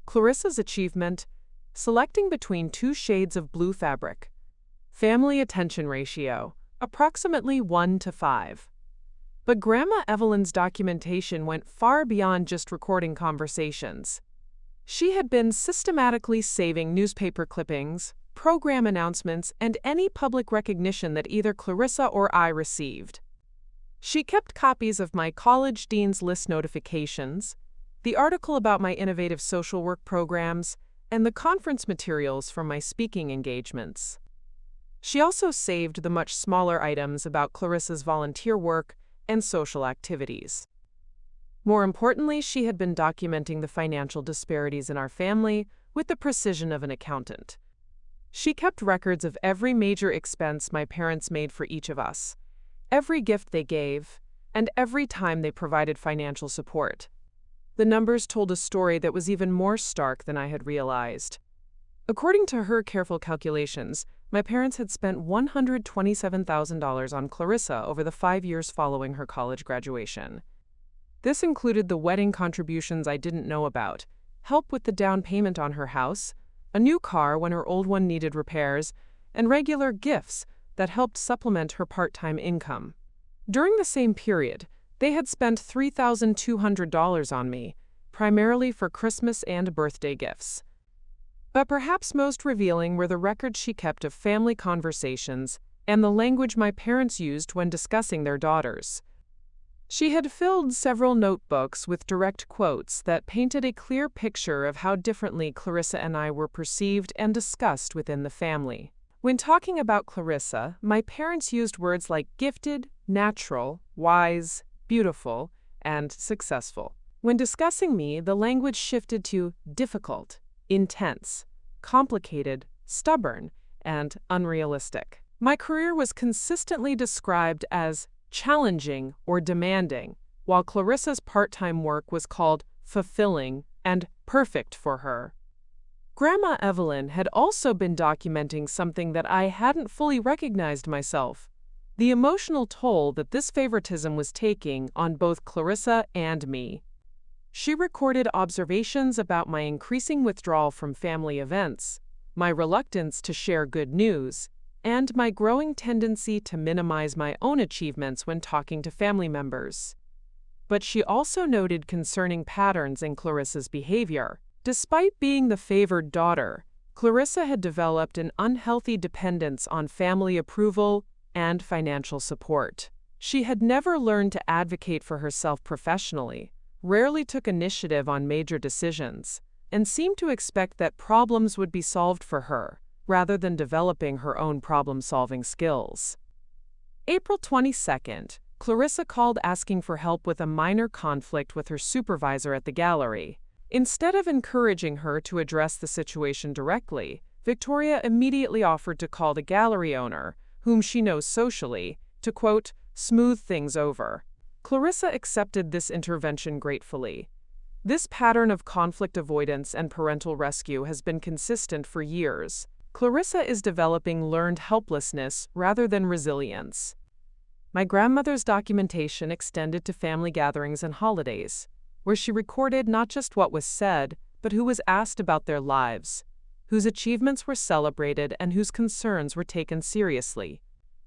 [SPEAKER 1] Clarissa's achievement: selecting between 2 shades of blue fabric. Family attention ratio: approximately 1 to 5. But Grandma Evelyn's documentation went far beyond just recording conversations. She had been systematically saving newspaper clippings, program announcements, and any public recognition that either Clarissa or I received. She kept copies of my college dean's list notifications, the article about my innovative social work programs, and the conference materials from my speaking engagements. She also saved the much smaller items about Clarissa's volunteer work and social activities. More importantly, she had been documenting the financial disparities in our family with the precision of an accountant. She kept records of every major expense my parents made for each of us, every gift they gave, and every time they provided financial support. The numbers told a story that was even more stark than I had realized. According to her careful calculations, my parents had spent $127,000 on Clarissa over the 5 years following her college graduation. This included the wedding contributions I didn't know about, help with the down payment on her house, a new car when her old one needed repairs, and regular gifts that helped supplement her part-time income. During the same period, they had spent $3,200 on me, primarily for Christmas and birthday gifts. But perhaps most revealing were the records she kept of family conversations and the language my parents used when discussing their daughters. She had filled several notebooks with direct quotes that painted a clear picture of how differently Clarissa and I were perceived and discussed within the family. When talking about Clarissa, my parents used words like gifted, natural, wise, beautiful, and successful. When discussing me, the language shifted to difficult, intense, complicated, stubborn, and unrealistic. My career was consistently described as challenging or demanding, while Clarissa's part-time work was called fulfilling and perfect for her. Grandma Evelyn had also been documenting something that I hadn't fully recognized myself: the emotional toll that this favoritism was taking on both Clarissa and me. She recorded observations about my increasing withdrawal from family events, my reluctance to share good news, and my growing tendency to minimize my own achievements when talking to family members. But she also noted concerning patterns in Clarissa's behavior. Despite being the favored daughter, Clarissa had developed an unhealthy dependence on family approval and financial support. She had never learned to advocate for herself professionally, rarely took initiative on major decisions, and seemed to expect that problems would be solved for her, rather than developing her own problem-solving skills. April 22nd, Clarissa called asking for help with a minor conflict with her supervisor at the gallery. Instead of encouraging her to address the situation directly, Victoria immediately offered to call the gallery owner, whom she knows socially, to, quote, smooth things over. Clarissa accepted this intervention gratefully. This pattern of conflict avoidance and parental rescue has been consistent for years. Clarissa is developing learned helplessness rather than resilience. My grandmother's documentation extended to family gatherings and holidays, where she recorded not just what was said, but who was asked about their lives, whose achievements were celebrated and whose concerns were taken seriously.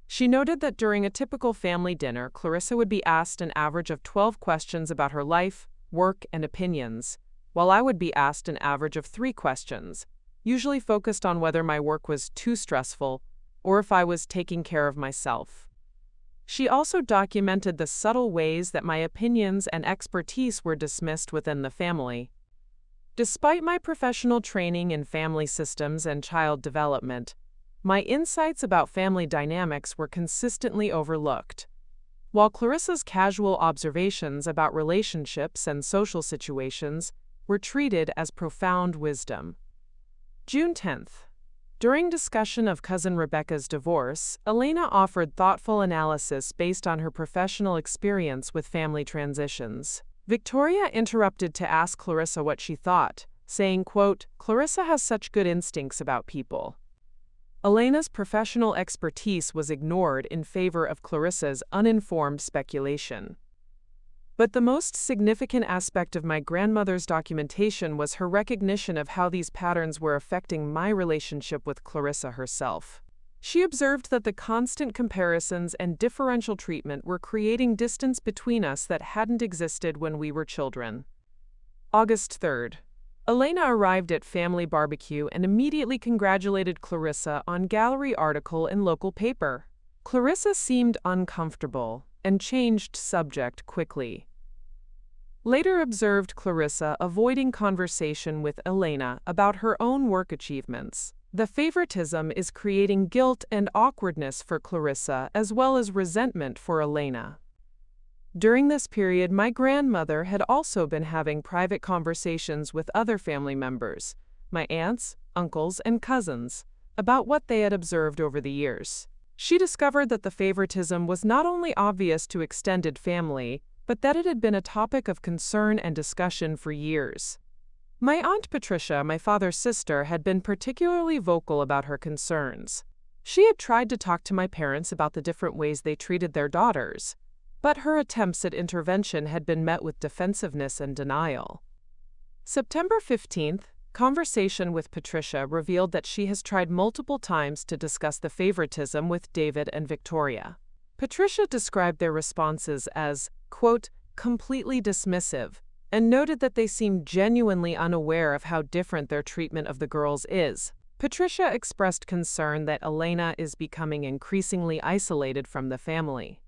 [SPEAKER 1] She noted that during a typical family dinner, Clarissa would be asked an average of 12 questions about her life, work, and opinions, while I would be asked an average of 3 questions, usually focused on whether my work was too stressful or if I was taking care of myself. She also documented the subtle ways that my opinions and expertise were dismissed within the family. Despite my professional training in family systems and child development, my insights about family dynamics were consistently overlooked. While Clarissa's casual observations about relationships and social situations were treated as profound wisdom. June 10th. During discussion of cousin Rebecca's divorce, Elena offered thoughtful analysis based on her professional experience with family transitions. Victoria interrupted to ask Clarissa what she thought, saying, quote, Clarissa has such good instincts about people. Elena's professional expertise was ignored in favor of Clarissa's uninformed speculation. But the most significant aspect of my grandmother's documentation was her recognition of how these patterns were affecting my relationship with Clarissa herself. She observed that the constant comparisons and differential treatment were creating distance between us that hadn't existed when we were children. August 3rd. Elena arrived at family barbecue and immediately congratulated Clarissa on gallery article in local paper. Clarissa seemed uncomfortable and changed subject quickly. Later observed Clarissa avoiding conversation with Elena about her own work achievements. The favoritism is creating guilt and awkwardness for Clarissa as well as resentment for Elena. During this period, my grandmother had also been having private conversations with other family members, my aunts, uncles, and cousins, about what they had observed over the years. She discovered that the favoritism was not only obvious to extended family, but that it had been a topic of concern and discussion for years. My Aunt Patricia, my father's sister, had been particularly vocal about her concerns. She had tried to talk to my parents about the different ways they treated their daughters, but her attempts at intervention had been met with defensiveness and denial. September 15th, conversation with Patricia revealed that she has tried multiple times to discuss the favoritism with David and Victoria. Patricia described their responses as, quote, completely dismissive, and noted that they seemed genuinely unaware of how different their treatment of the girls is. Patricia expressed concern that Elena is becoming increasingly isolated from the family.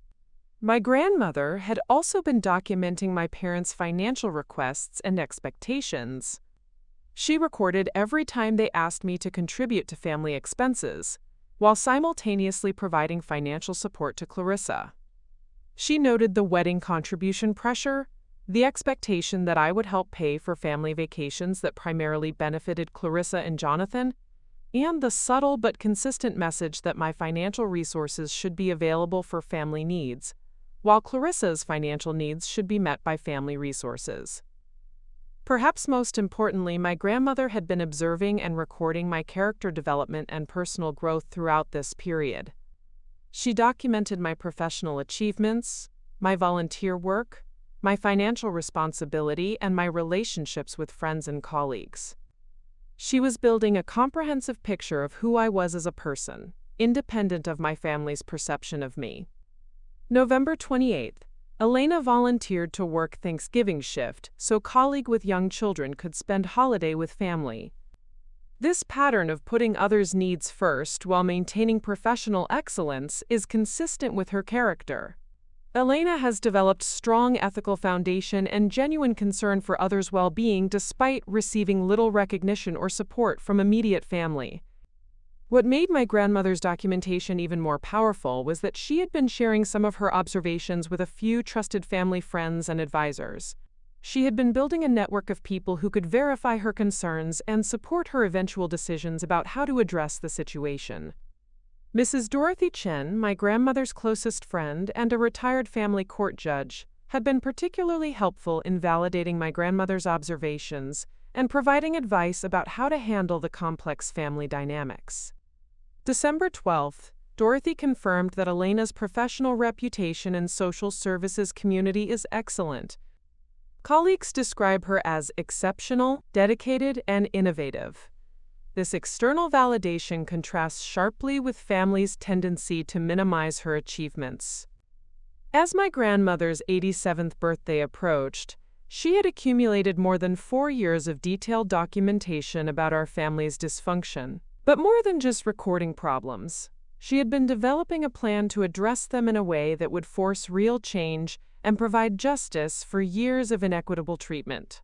[SPEAKER 1] My grandmother had also been documenting my parents' financial requests and expectations. She recorded every time they asked me to contribute to family expenses, while simultaneously providing financial support to Clarissa. She noted the wedding contribution pressure, the expectation that I would help pay for family vacations that primarily benefited Clarissa and Jonathan, and the subtle but consistent message that my financial resources should be available for family needs, while Clarissa's financial needs should be met by family resources. Perhaps most importantly, my grandmother had been observing and recording my character development and personal growth throughout this period. She documented my professional achievements, my volunteer work, my financial responsibility, and my relationships with friends and colleagues. She was building a comprehensive picture of who I was as a person, independent of my family's perception of me. November 28th. Elena volunteered to work Thanksgiving shift so colleague with young children could spend holiday with family. This pattern of putting others' needs first while maintaining professional excellence is consistent with her character. Elena has developed strong ethical foundation and genuine concern for others' well-being despite receiving little recognition or support from immediate family. What made my grandmother's documentation even more powerful was that she had been sharing some of her observations with a few trusted family friends and advisors. She had been building a network of people who could verify her concerns and support her eventual decisions about how to address the situation. Mrs. Dorothy Chen, my grandmother's closest friend and a retired family court judge, had been particularly helpful in validating my grandmother's observations and providing advice about how to handle the complex family dynamics. December 12th, Dorothy confirmed that Elena's professional reputation in social services community is excellent. Colleagues describe her as exceptional, dedicated, and innovative. This external validation contrasts sharply with families' tendency to minimize her achievements. As my grandmother's 87th birthday approached, she had accumulated more than 4 years of detailed documentation about our family's dysfunction. But more than just recording problems, she had been developing a plan to address them in a way that would force real change and provide justice for years of inequitable treatment.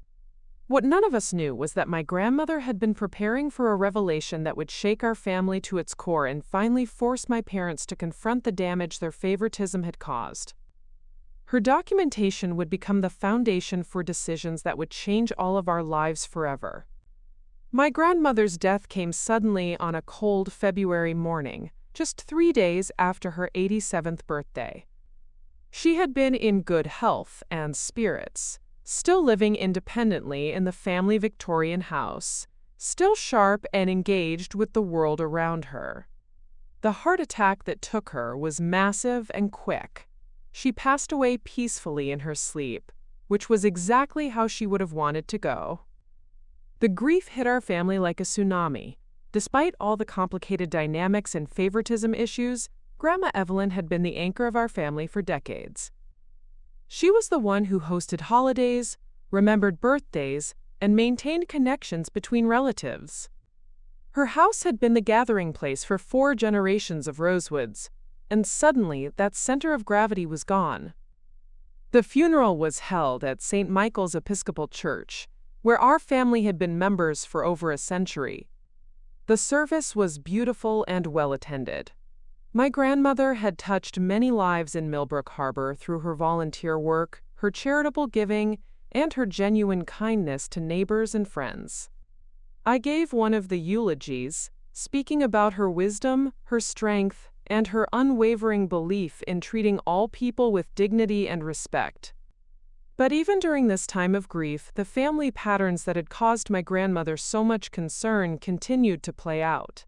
[SPEAKER 1] What none of us knew was that my grandmother had been preparing for a revelation that would shake our family to its core and finally force my parents to confront the damage their favoritism had caused. Her documentation would become the foundation for decisions that would change all of our lives forever. My grandmother's death came suddenly on a cold February morning, just 3 days after her 87th birthday. She had been in good health and spirits, still living independently in the family Victorian house, still sharp and engaged with the world around her. The heart attack that took her was massive and quick. She passed away peacefully in her sleep, which was exactly how she would have wanted to go. The grief hit our family like a tsunami. Despite all the complicated dynamics and favoritism issues, Grandma Evelyn had been the anchor of our family for decades. She was the one who hosted holidays, remembered birthdays, and maintained connections between relatives. Her house had been the gathering place for 4 generations of Rosewoods, and suddenly that center of gravity was gone. The funeral was held at St. Michael's Episcopal Church, where our family had been members for over a century. The service was beautiful and well-attended. My grandmother had touched many lives in Millbrook Harbor through her volunteer work, her charitable giving, and her genuine kindness to neighbors and friends. I gave one of the eulogies, speaking about her wisdom, her strength, and her unwavering belief in treating all people with dignity and respect. But even during this time of grief, the family patterns that had caused my grandmother so much concern continued to play out.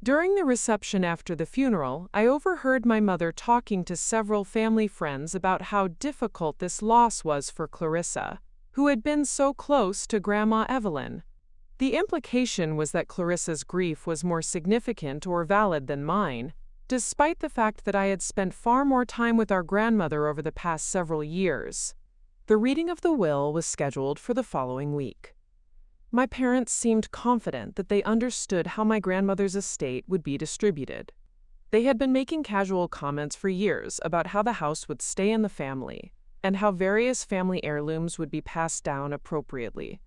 [SPEAKER 1] During the reception after the funeral, I overheard my mother talking to several family friends about how difficult this loss was for Clarissa, who had been so close to Grandma Evelyn. The implication was that Clarissa's grief was more significant or valid than mine, despite the fact that I had spent far more time with our grandmother over the past several years. The reading of the will was scheduled for the following week. My parents seemed confident that they understood how my grandmother's estate would be distributed. They had been making casual comments for years about how the house would stay in the family, and how various family heirlooms would be passed down appropriately.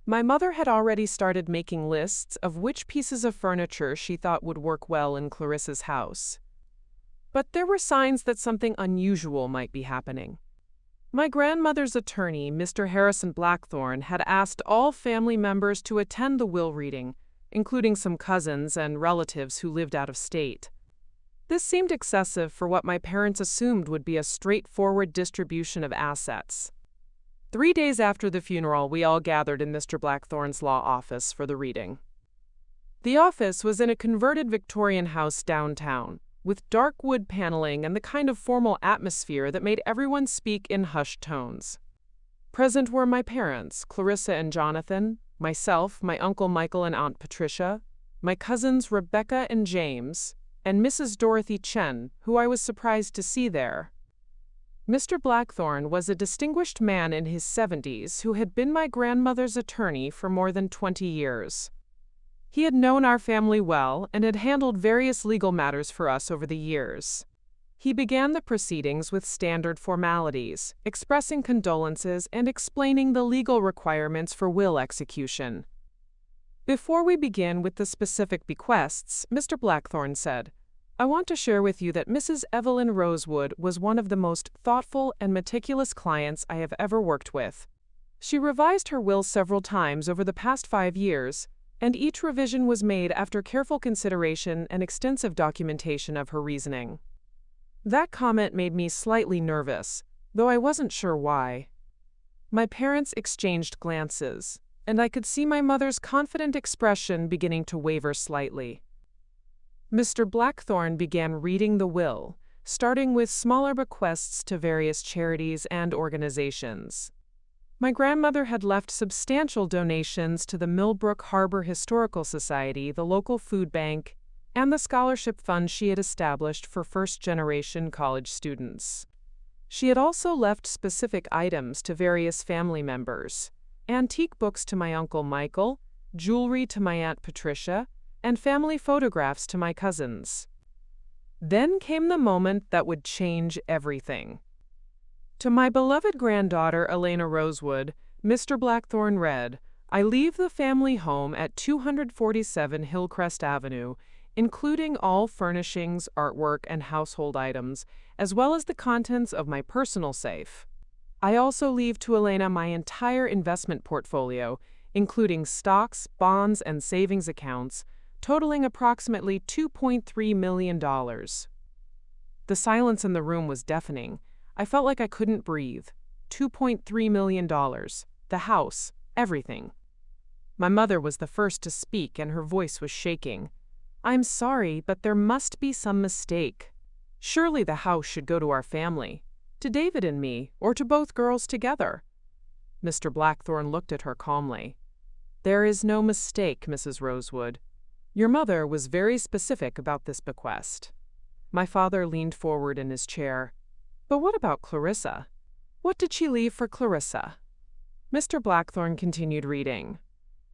[SPEAKER 1] My mother had already started making lists of which pieces of furniture she thought would work well in Clarissa's house. But there were signs that something unusual might be happening. My grandmother's attorney, Mr. Harrison Blackthorne, had asked all family members to attend the will reading, including some cousins and relatives who lived out of state. This seemed excessive for what my parents assumed would be a straightforward distribution of assets. 3 days after the funeral, we all gathered in Mr. Blackthorne's law office for the reading. The office was in a converted Victorian house downtown, with dark wood paneling and the kind of formal atmosphere that made everyone speak in hushed tones. Present were my parents, Clarissa and Jonathan, myself, my Uncle Michael and Aunt Patricia, my cousins Rebecca and James, and Mrs. Dorothy Chen, who I was surprised to see there. Mr. Blackthorne was a distinguished man in his 70s who had been my grandmother's attorney for more than 20 years. He had known our family well and had handled various legal matters for us over the years. He began the proceedings with standard formalities, expressing condolences and explaining the legal requirements for will execution. Before we begin with the specific bequests, Mr. Blackthorne said, "I want to share with you that Mrs. Evelyn Rosewood was one of the most thoughtful and meticulous clients I have ever worked with. She revised her will several times over the past 5 years, and each revision was made after careful consideration and extensive documentation of her reasoning." That comment made me slightly nervous, though I wasn't sure why. My parents exchanged glances, and I could see my mother's confident expression beginning to waver slightly. Mr. Blackthorne began reading the will, starting with smaller bequests to various charities and organizations. My grandmother had left substantial donations to the Millbrook Harbor Historical Society, the local food bank, and the scholarship fund she had established for first-generation college students. She had also left specific items to various family members: antique books to my Uncle Michael, jewelry to my Aunt Patricia, and family photographs to my cousins. Then came the moment that would change everything. To my beloved granddaughter, Elena Rosewood, Mr. Blackthorne read, "I leave the family home at 247 Hillcrest Avenue, including all furnishings, artwork, and household items, as well as the contents of my personal safe. I also leave to Elena my entire investment portfolio, including stocks, bonds, and savings accounts, totaling approximately $2.3 million. The silence in the room was deafening. I felt like I couldn't breathe. $2.3 million. The house. Everything. My mother was the first to speak, and her voice was shaking. "I'm sorry, but there must be some mistake. Surely the house should go to our family, to David and me, or to both girls together." Mr. Blackthorne looked at her calmly. "There is no mistake, Mrs. Rosewood. Your mother was very specific about this bequest." My father leaned forward in his chair. "But what about Clarissa? What did she leave for Clarissa?" Mr. Blackthorne continued reading.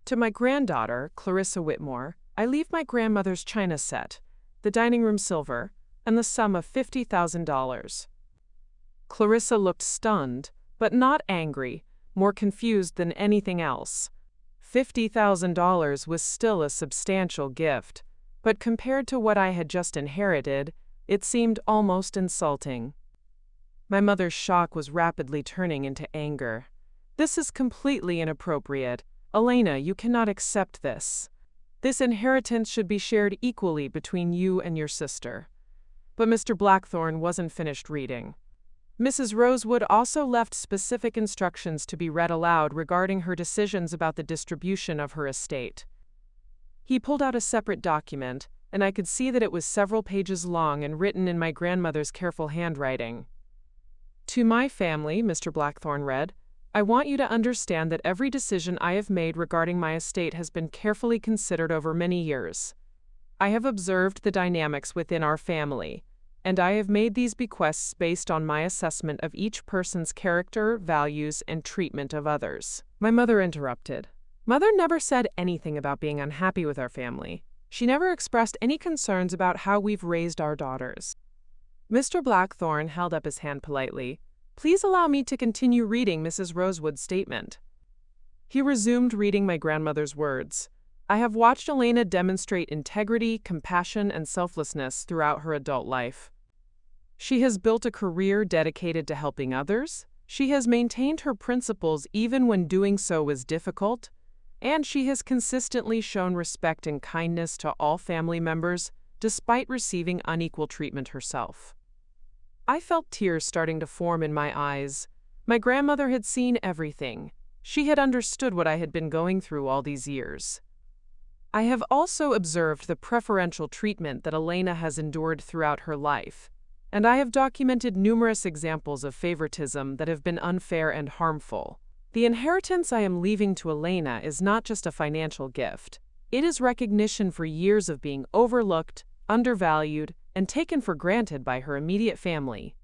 [SPEAKER 1] "To my granddaughter, Clarissa Whitmore, I leave my grandmother's china set, the dining room silver, and the sum of $50,000. Clarissa looked stunned, but not angry, more confused than anything else. $50,000 was still a substantial gift, but compared to what I had just inherited, it seemed almost insulting. My mother's shock was rapidly turning into anger. "This is completely inappropriate. Elena, you cannot accept this. This inheritance should be shared equally between you and your sister." But Mr. Blackthorne wasn't finished reading. Mrs. Rosewood also left specific instructions to be read aloud regarding her decisions about the distribution of her estate. He pulled out a separate document, and I could see that it was several pages long and written in my grandmother's careful handwriting. "To my family," Mr. Blackthorne read, "I want you to understand that every decision I have made regarding my estate has been carefully considered over many years. I have observed the dynamics within our family, and I have made these bequests based on my assessment of each person's character, values, and treatment of others." My mother interrupted. "Mother never said anything about being unhappy with our family. She never expressed any concerns about how we've raised our daughters." Mr. Blackthorne held up his hand politely. "Please allow me to continue reading Mrs. Rosewood's statement." He resumed reading my grandmother's words. "I have watched Elena demonstrate integrity, compassion, and selflessness throughout her adult life. She has built a career dedicated to helping others, she has maintained her principles even when doing so was difficult, and she has consistently shown respect and kindness to all family members, despite receiving unequal treatment herself." I felt tears starting to form in my eyes. My grandmother had seen everything. She had understood what I had been going through all these years. "I have also observed the preferential treatment that Elena has endured throughout her life, and I have documented numerous examples of favoritism that have been unfair and harmful. The inheritance I am leaving to Elena is not just a financial gift. It is recognition for years of being overlooked, undervalued, and taken for granted by her immediate family.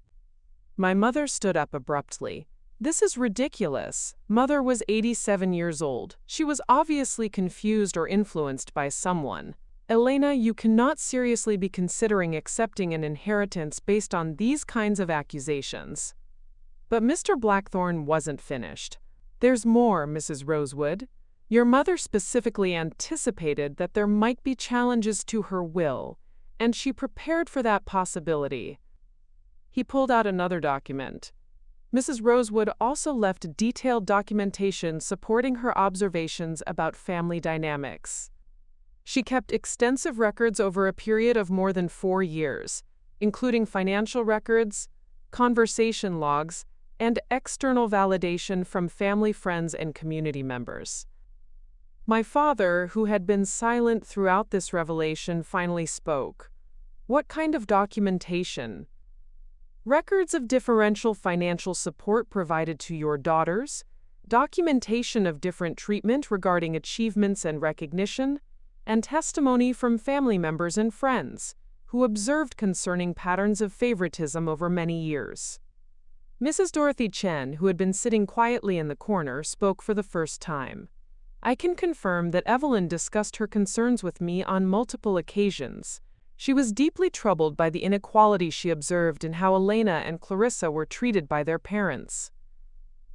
[SPEAKER 1] My mother stood up abruptly. "This is ridiculous." Mother was 87 years old. She was obviously confused or influenced by someone. "Elena, you cannot seriously be considering accepting an inheritance based on these kinds of accusations." But Mr. Blackthorne wasn't finished. "There's more, Mrs. Rosewood. Your mother specifically anticipated that there might be challenges to her will, and she prepared for that possibility." He pulled out another document. Mrs. Rosewood also left detailed documentation supporting her observations about family dynamics. She kept extensive records over a period of more than 4 years, including financial records, conversation logs, and external validation from family, friends, and community members. My father, who had been silent throughout this revelation, finally spoke. "What kind of documentation?" "Records of differential financial support provided to your daughters, documentation of different treatment regarding achievements and recognition, and testimony from family members and friends who observed concerning patterns of favoritism over many years." Mrs. Dorothy Chen, who had been sitting quietly in the corner, spoke for the first time. "I can confirm that Evelyn discussed her concerns with me on multiple occasions. She was deeply troubled by the inequality she observed in how Elena and Clarissa were treated by their parents."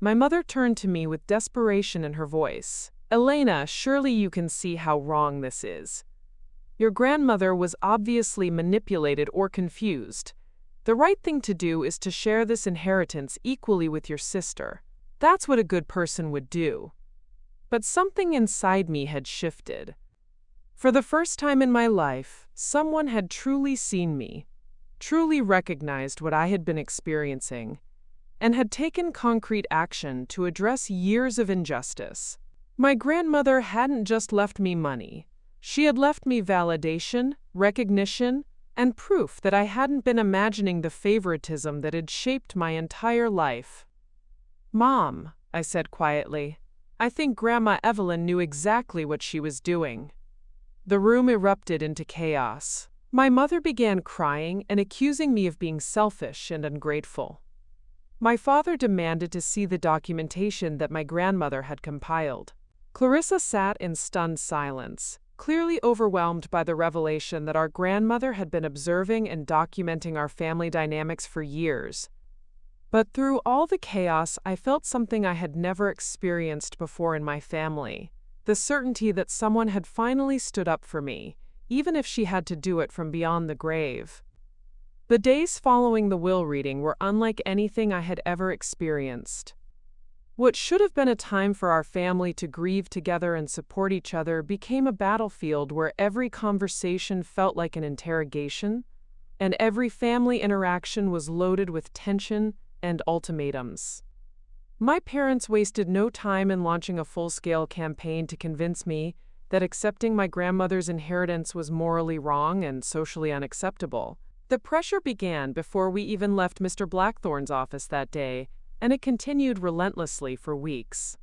[SPEAKER 1] My mother turned to me with desperation in her voice. "Elena, surely you can see how wrong this is. Your grandmother was obviously manipulated or confused. The right thing to do is to share this inheritance equally with your sister. That's what a good person would do." But something inside me had shifted. For the first time in my life, someone had truly seen me, truly recognized what I had been experiencing, and had taken concrete action to address years of injustice. My grandmother hadn't just left me money. She had left me validation, recognition, and proof that I hadn't been imagining the favoritism that had shaped my entire life. "Mom," I said quietly, "I think Grandma Evelyn knew exactly what she was doing." The room erupted into chaos. My mother began crying and accusing me of being selfish and ungrateful. My father demanded to see the documentation that my grandmother had compiled. Clarissa sat in stunned silence, clearly overwhelmed by the revelation that our grandmother had been observing and documenting our family dynamics for years. But through all the chaos, I felt something I had never experienced before in my family: the certainty that someone had finally stood up for me, even if she had to do it from beyond the grave. The days following the will reading were unlike anything I had ever experienced. What should have been a time for our family to grieve together and support each other became a battlefield where every conversation felt like an interrogation, and every family interaction was loaded with tension and ultimatums. My parents wasted no time in launching a full-scale campaign to convince me that accepting my grandmother's inheritance was morally wrong and socially unacceptable. The pressure began before we even left Mr. Blackthorne's office that day, and it continued relentlessly for weeks.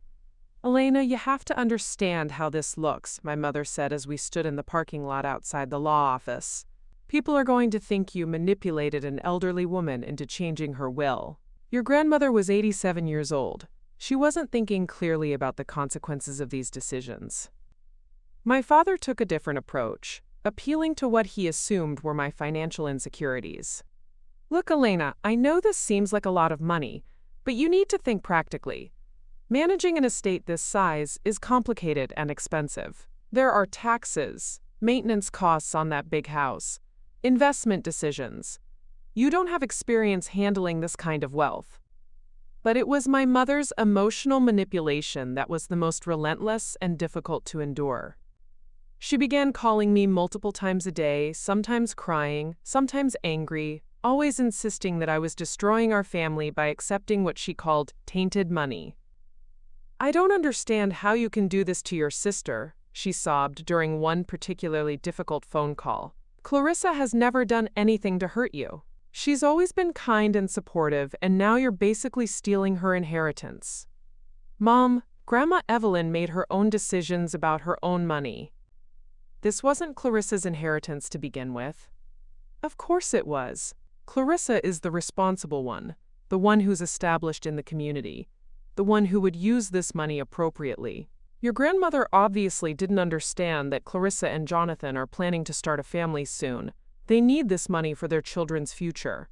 [SPEAKER 1] "Elena, you have to understand how this looks," my mother said as we stood in the parking lot outside the law office. "People are going to think you manipulated an elderly woman into changing her will. Your grandmother was 87 years old. She wasn't thinking clearly about the consequences of these decisions." My father took a different approach, appealing to what he assumed were my financial insecurities. "Look, Elena, I know this seems like a lot of money, but you need to think practically. Managing an estate this size is complicated and expensive. There are taxes, maintenance costs on that big house, investment decisions. You don't have experience handling this kind of wealth." But it was my mother's emotional manipulation that was the most relentless and difficult to endure. She began calling me multiple times a day, sometimes crying, sometimes angry, always insisting that I was destroying our family by accepting what she called tainted money. "I don't understand how you can do this to your sister," she sobbed during one particularly difficult phone call. "Clarissa has never done anything to hurt you. She's always been kind and supportive, and now you're basically stealing her inheritance." "Mom, Grandma Evelyn made her own decisions about her own money. This wasn't Clarissa's inheritance to begin with. Of course it was. Clarissa is the responsible one, the one who's established in the community, the one who would use this money appropriately. Your grandmother obviously didn't understand that Clarissa and Jonathan are planning to start a family soon. They need this money for their children's future.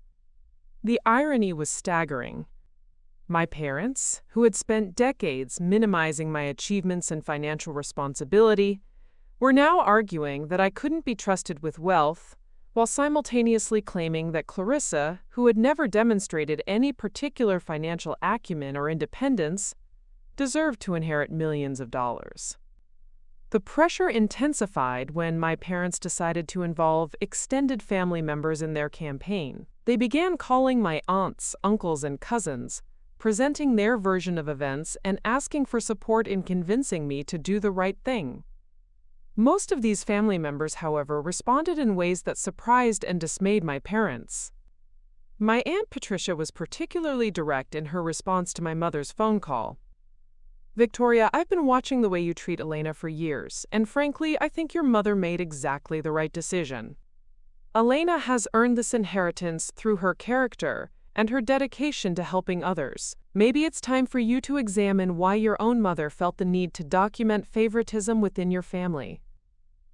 [SPEAKER 1] The irony was staggering. My parents, who had spent decades minimizing my achievements and financial responsibility, were now arguing that I couldn't be trusted with wealth, while simultaneously claiming that Clarissa, who had never demonstrated any particular financial acumen or independence, deserved to inherit millions of dollars. The pressure intensified when my parents decided to involve extended family members in their campaign. They began calling my aunts, uncles, and cousins, presenting their version of events and asking for support in convincing me to do the right thing. Most of these family members, however, responded in ways that surprised and dismayed my parents. My Aunt Patricia was particularly direct in her response to my mother's phone call. "Victoria, I've been watching the way you treat Elena for years, and frankly, I think your mother made exactly the right decision. Elena has earned this inheritance through her character and her dedication to helping others. Maybe it's time for you to examine why your own mother felt the need to document favoritism within your family."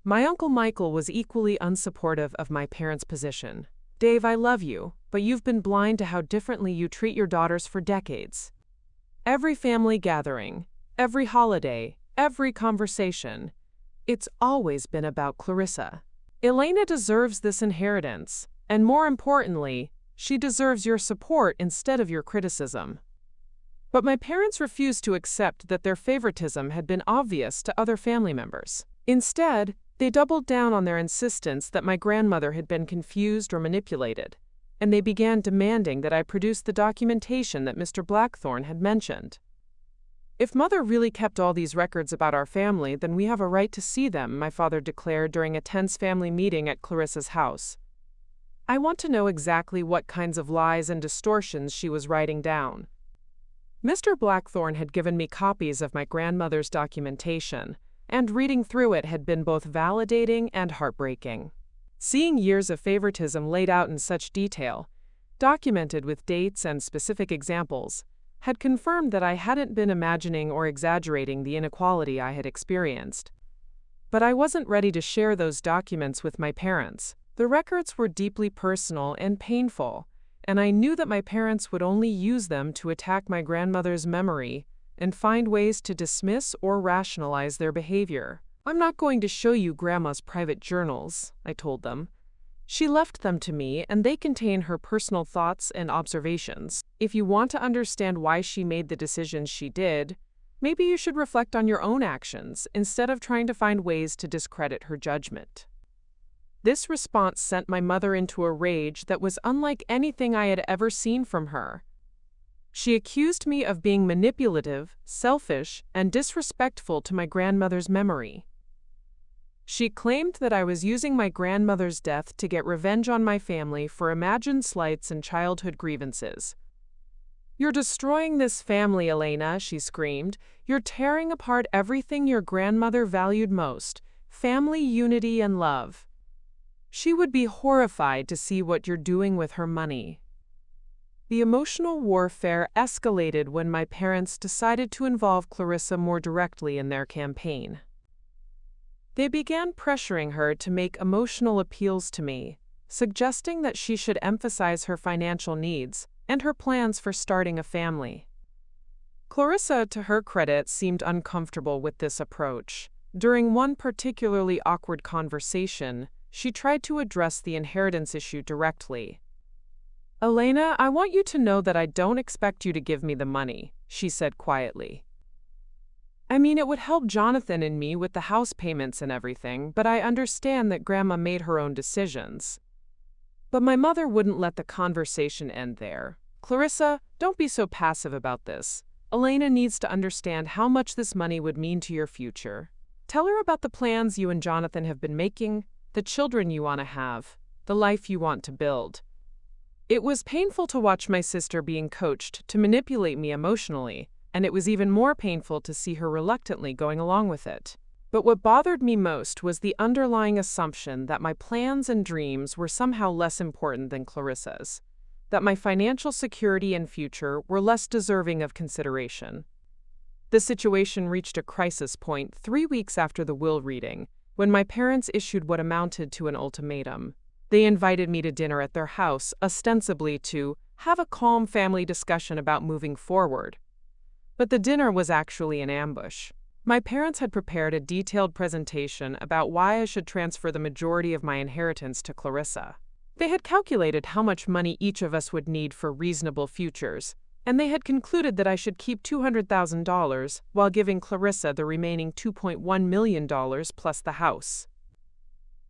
[SPEAKER 1] My Uncle Michael was equally unsupportive of my parents' position. "Dave, I love you, but you've been blind to how differently you treat your daughters for decades. Every family gathering, every holiday, every conversation, it's always been about Clarissa. Elena deserves this inheritance, and more importantly, she deserves your support instead of your criticism." But my parents refused to accept that their favoritism had been obvious to other family members. Instead, they doubled down on their insistence that my grandmother had been confused or manipulated, and they began demanding that I produce the documentation that Mr. Blackthorne had mentioned. "If Mother really kept all these records about our family, then we have a right to see them," my father declared during a tense family meeting at Clarissa's house. "I want to know exactly what kinds of lies and distortions she was writing down." Mr. Blackthorne had given me copies of my grandmother's documentation, and reading through it had been both validating and heartbreaking. Seeing years of favoritism laid out in such detail, documented with dates and specific examples, had confirmed that I hadn't been imagining or exaggerating the inequality I had experienced. But I wasn't ready to share those documents with my parents. The records were deeply personal and painful, and I knew that my parents would only use them to attack my grandmother's memory and find ways to dismiss or rationalize their behavior. "I'm not going to show you Grandma's private journals," I told them. "She left them to me, and they contain her personal thoughts and observations. If you want to understand why she made the decisions she did, maybe you should reflect on your own actions instead of trying to find ways to discredit her judgment." This response sent my mother into a rage that was unlike anything I had ever seen from her. She accused me of being manipulative, selfish, and disrespectful to my grandmother's memory. She claimed that I was using my grandmother's death to get revenge on my family for imagined slights and childhood grievances. "You're destroying this family, Elena," she screamed. "You're tearing apart everything your grandmother valued most: family unity and love. She would be horrified to see what you're doing with her money." The emotional warfare escalated when my parents decided to involve Clarissa more directly in their campaign. They began pressuring her to make emotional appeals to me, suggesting that she should emphasize her financial needs and her plans for starting a family. Clarissa, to her credit, seemed uncomfortable with this approach. During one particularly awkward conversation, she tried to address the inheritance issue directly. "Elena, I want you to know that I don't expect you to give me the money," she said quietly. "I mean, it would help Jonathan and me with the house payments and everything, but I understand that Grandma made her own decisions." But my mother wouldn't let the conversation end there. "Clarissa, don't be so passive about this. Elena needs to understand how much this money would mean to your future. Tell her about the plans you and Jonathan have been making, the children you want to have, the life you want to build." It was painful to watch my sister being coached to manipulate me emotionally, and it was even more painful to see her reluctantly going along with it. But what bothered me most was the underlying assumption that my plans and dreams were somehow less important than Clarissa's, that my financial security and future were less deserving of consideration. The situation reached a crisis point 3 weeks after the will reading, when my parents issued what amounted to an ultimatum. They invited me to dinner at their house, ostensibly to have a calm family discussion about moving forward. But the dinner was actually an ambush. My parents had prepared a detailed presentation about why I should transfer the majority of my inheritance to Clarissa. They had calculated how much money each of us would need for reasonable futures, and they had concluded that I should keep $200,000 while giving Clarissa the remaining $2.1 million plus the house.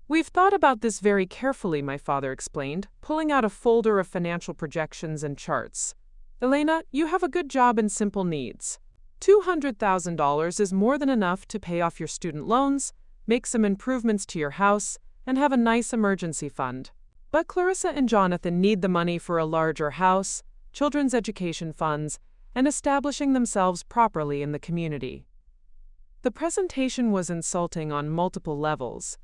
[SPEAKER 1] "We've thought about this very carefully," my father explained, pulling out a folder of financial projections and charts. "Elena, you have a good job and simple needs. $200,000 is more than enough to pay off your student loans, make some improvements to your house, and have a nice emergency fund. But Clarissa and Jonathan need the money for a larger house, children's education funds, and establishing themselves properly in the community." The presentation was insulting on multiple levels.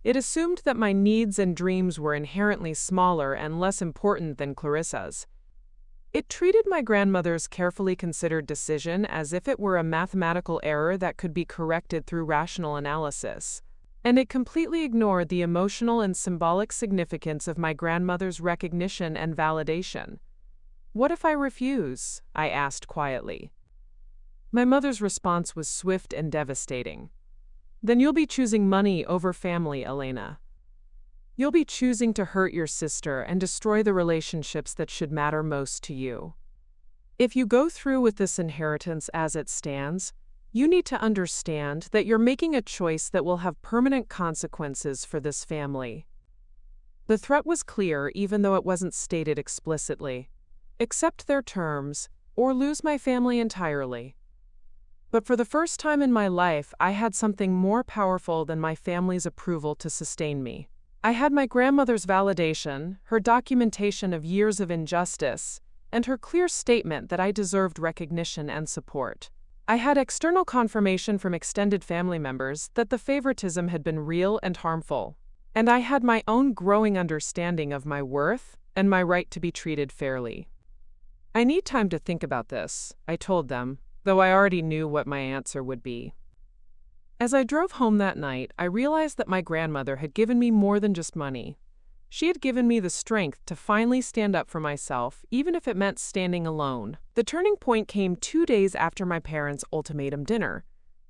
[SPEAKER 1] It assumed that my needs and dreams were inherently smaller and less important than Clarissa's. It treated my grandmother's carefully considered decision as if it were a mathematical error that could be corrected through rational analysis. And it completely ignored the emotional and symbolic significance of my grandmother's recognition and validation. "What if I refuse?" I asked quietly. My mother's response was swift and devastating. "Then you'll be choosing money over family, Elena. You'll be choosing to hurt your sister and destroy the relationships that should matter most to you. If you go through with this inheritance as it stands, you need to understand that you're making a choice that will have permanent consequences for this family." The threat was clear even though it wasn't stated explicitly. Accept their terms, or lose my family entirely. But for the first time in my life, I had something more powerful than my family's approval to sustain me. I had my grandmother's validation, her documentation of years of injustice, and her clear statement that I deserved recognition and support. I had external confirmation from extended family members that the favoritism had been real and harmful. And I had my own growing understanding of my worth and my right to be treated fairly. "I need time to think about this," I told them, though I already knew what my answer would be. As I drove home that night, I realized that my grandmother had given me more than just money. She had given me the strength to finally stand up for myself, even if it meant standing alone. The turning point came 2 days after my parents' ultimatum dinner,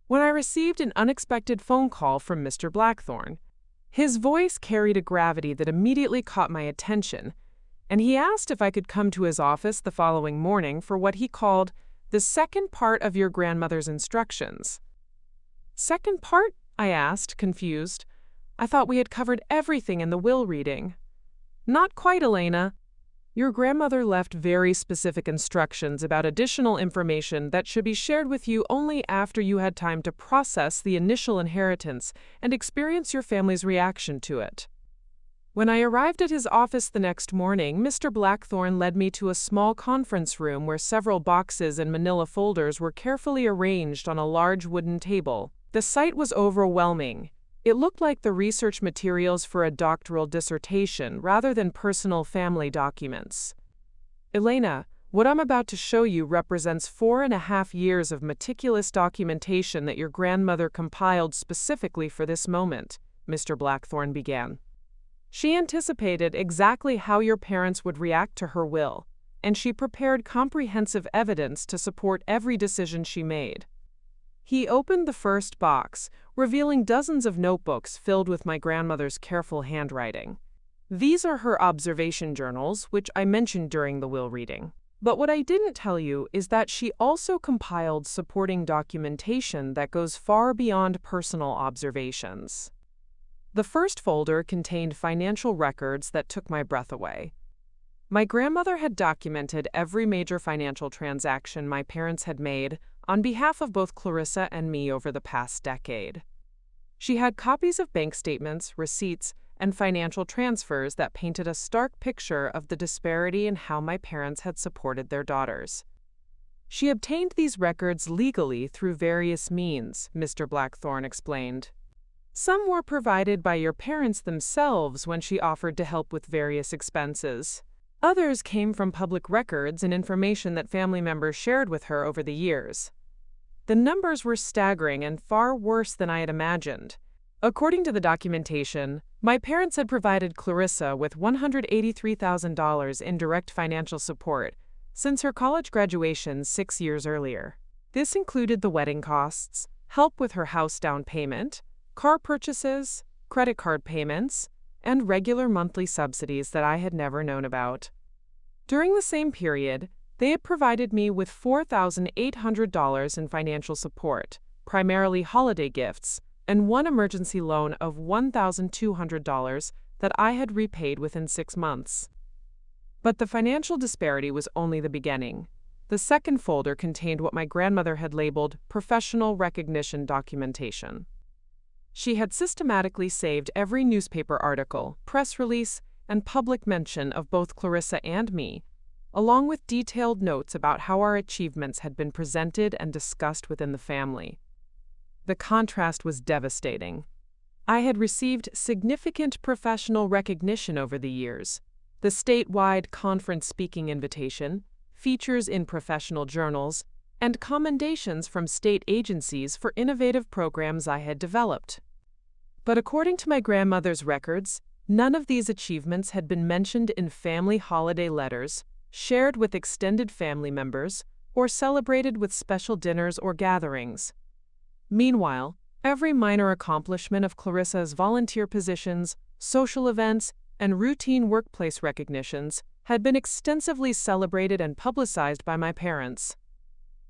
[SPEAKER 1] when I received an unexpected phone call from Mr. Blackthorne. His voice carried a gravity that immediately caught my attention, and he asked if I could come to his office the following morning for what he called the second part of your grandmother's instructions. "Second part?" I asked, confused. "I thought we had covered everything in the will reading." "Not quite, Elena. Your grandmother left very specific instructions about additional information that should be shared with you only after you had time to process the initial inheritance and experience your family's reaction to it." When I arrived at his office the next morning, Mr. Blackthorne led me to a small conference room where several boxes and manila folders were carefully arranged on a large wooden table. The sight was overwhelming. It looked like the research materials for a doctoral dissertation rather than personal family documents. "Elena, what I'm about to show you represents 4.5 years of meticulous documentation that your grandmother compiled specifically for this moment," Mr. Blackthorne began. "She anticipated exactly how your parents would react to her will, and she prepared comprehensive evidence to support every decision she made." He opened the first box, revealing dozens of notebooks filled with my grandmother's careful handwriting. These are her observation journals, which I mentioned during the will reading. But what I didn't tell you is that she also compiled supporting documentation that goes far beyond personal observations. The first folder contained financial records that took my breath away. My grandmother had documented every major financial transaction my parents had made on behalf of both Clarissa and me over the past decade. She had copies of bank statements, receipts, and financial transfers that painted a stark picture of the disparity in how my parents had supported their daughters. She obtained these records legally through various means, Mr. Blackthorne explained. Some were provided by your parents themselves when she offered to help with various expenses. Others came from public records and information that family members shared with her over the years. The numbers were staggering and far worse than I had imagined. According to the documentation, my parents had provided Clarissa with $183,000 in direct financial support since her college graduation 6 years earlier. This included the wedding costs, help with her house down payment, car purchases, credit card payments, and regular monthly subsidies that I had never known about. During the same period, they had provided me with $4,800 in financial support, primarily holiday gifts, and one emergency loan of $1,200 that I had repaid within 6 months. But the financial disparity was only the beginning. The second folder contained what my grandmother had labeled professional recognition documentation. She had systematically saved every newspaper article, press release, and public mention of both Clarissa and me, along with detailed notes about how our achievements had been presented and discussed within the family. The contrast was devastating. I had received significant professional recognition over the years: the statewide conference speaking invitation, features in professional journals, and commendations from state agencies for innovative programs I had developed. But according to my grandmother's records, none of these achievements had been mentioned in family holiday letters, shared with extended family members, or celebrated with special dinners or gatherings. Meanwhile, every minor accomplishment of Clarissa's volunteer positions, social events, and routine workplace recognitions had been extensively celebrated and publicized by my parents.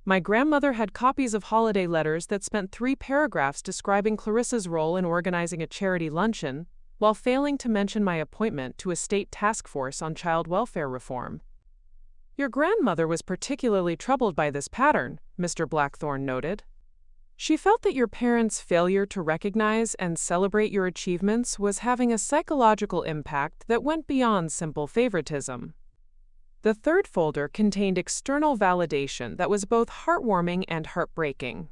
[SPEAKER 1] My grandmother had copies of holiday letters that spent 3 paragraphs describing Clarissa's role in organizing a charity luncheon, while failing to mention my appointment to a state task force on child welfare reform. Your grandmother was particularly troubled by this pattern, Mr. Blackthorne noted. She felt that your parents' failure to recognize and celebrate your achievements was having a psychological impact that went beyond simple favoritism. The third folder contained external validation that was both heartwarming and heartbreaking.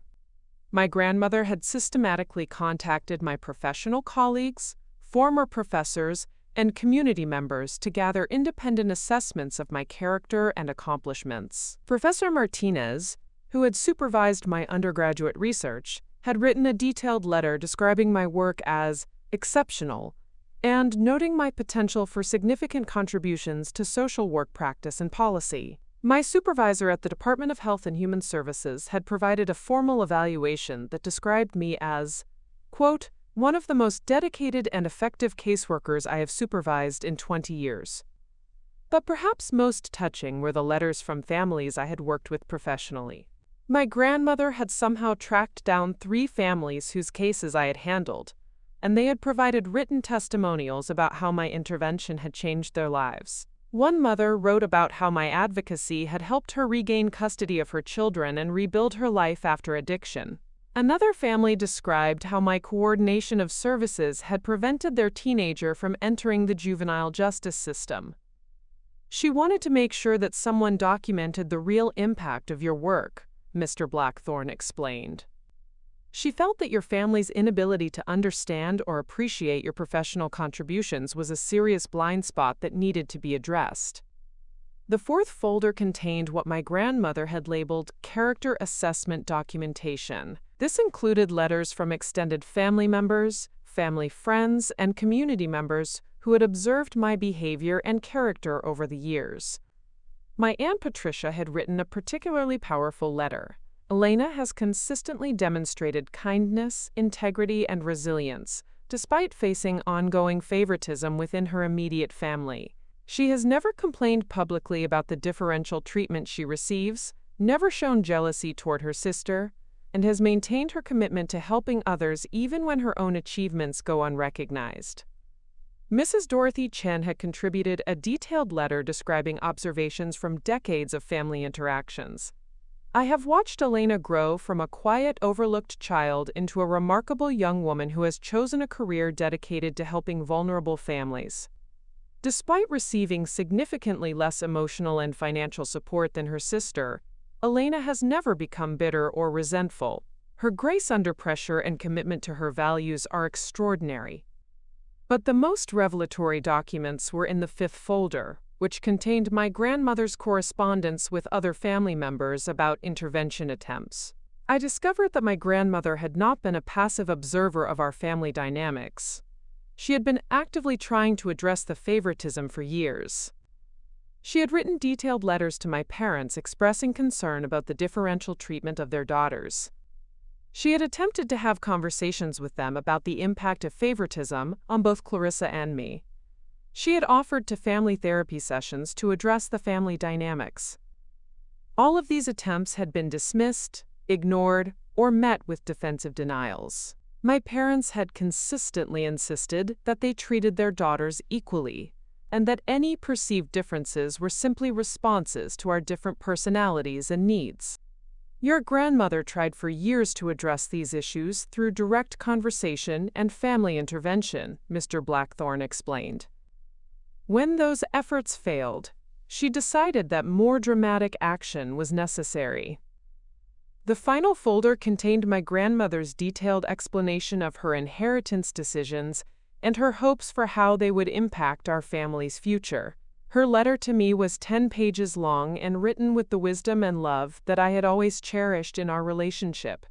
[SPEAKER 1] My grandmother had systematically contacted my professional colleagues, former professors, and community members to gather independent assessments of my character and accomplishments. Professor Martinez, who had supervised my undergraduate research, had written a detailed letter describing my work as exceptional and noting my potential for significant contributions to social work practice and policy. My supervisor at the Department of Health and Human Services had provided a formal evaluation that described me as, quote, one of the most dedicated and effective caseworkers I have supervised in 20 years. But perhaps most touching were the letters from families I had worked with professionally. My grandmother had somehow tracked down 3 families whose cases I had handled, and they had provided written testimonials about how my intervention had changed their lives. One mother wrote about how my advocacy had helped her regain custody of her children and rebuild her life after addiction. Another family described how my coordination of services had prevented their teenager from entering the juvenile justice system. She wanted to make sure that someone documented the real impact of your work, Mr. Blackthorne explained. She felt that your family's inability to understand or appreciate your professional contributions was a serious blind spot that needed to be addressed. The fourth folder contained what my grandmother had labeled character assessment documentation. This included letters from extended family members, family friends, and community members who had observed my behavior and character over the years. My Aunt Patricia had written a particularly powerful letter. Elena has consistently demonstrated kindness, integrity, and resilience, despite facing ongoing favoritism within her immediate family. She has never complained publicly about the differential treatment she receives, never shown jealousy toward her sister, and has maintained her commitment to helping others even when her own achievements go unrecognized. Mrs. Dorothy Chen had contributed a detailed letter describing observations from decades of family interactions. I have watched Elena grow from a quiet, overlooked child into a remarkable young woman who has chosen a career dedicated to helping vulnerable families. Despite receiving significantly less emotional and financial support than her sister, Elena has never become bitter or resentful. Her grace under pressure and commitment to her values are extraordinary. But the most revelatory documents were in the fifth folder, which contained my grandmother's correspondence with other family members about intervention attempts. I discovered that my grandmother had not been a passive observer of our family dynamics. She had been actively trying to address the favoritism for years. She had written detailed letters to my parents expressing concern about the differential treatment of their daughters. She had attempted to have conversations with them about the impact of favoritism on both Clarissa and me. She had offered to family therapy sessions to address the family dynamics. All of these attempts had been dismissed, ignored, or met with defensive denials. My parents had consistently insisted that they treated their daughters equally, and that any perceived differences were simply responses to our different personalities and needs. Your grandmother tried for years to address these issues through direct conversation and family intervention, Mr. Blackthorne explained. When those efforts failed, she decided that more dramatic action was necessary. The final folder contained my grandmother's detailed explanation of her inheritance decisions and her hopes for how they would impact our family's future. Her letter to me was 10 pages long and written with the wisdom and love that I had always cherished in our relationship.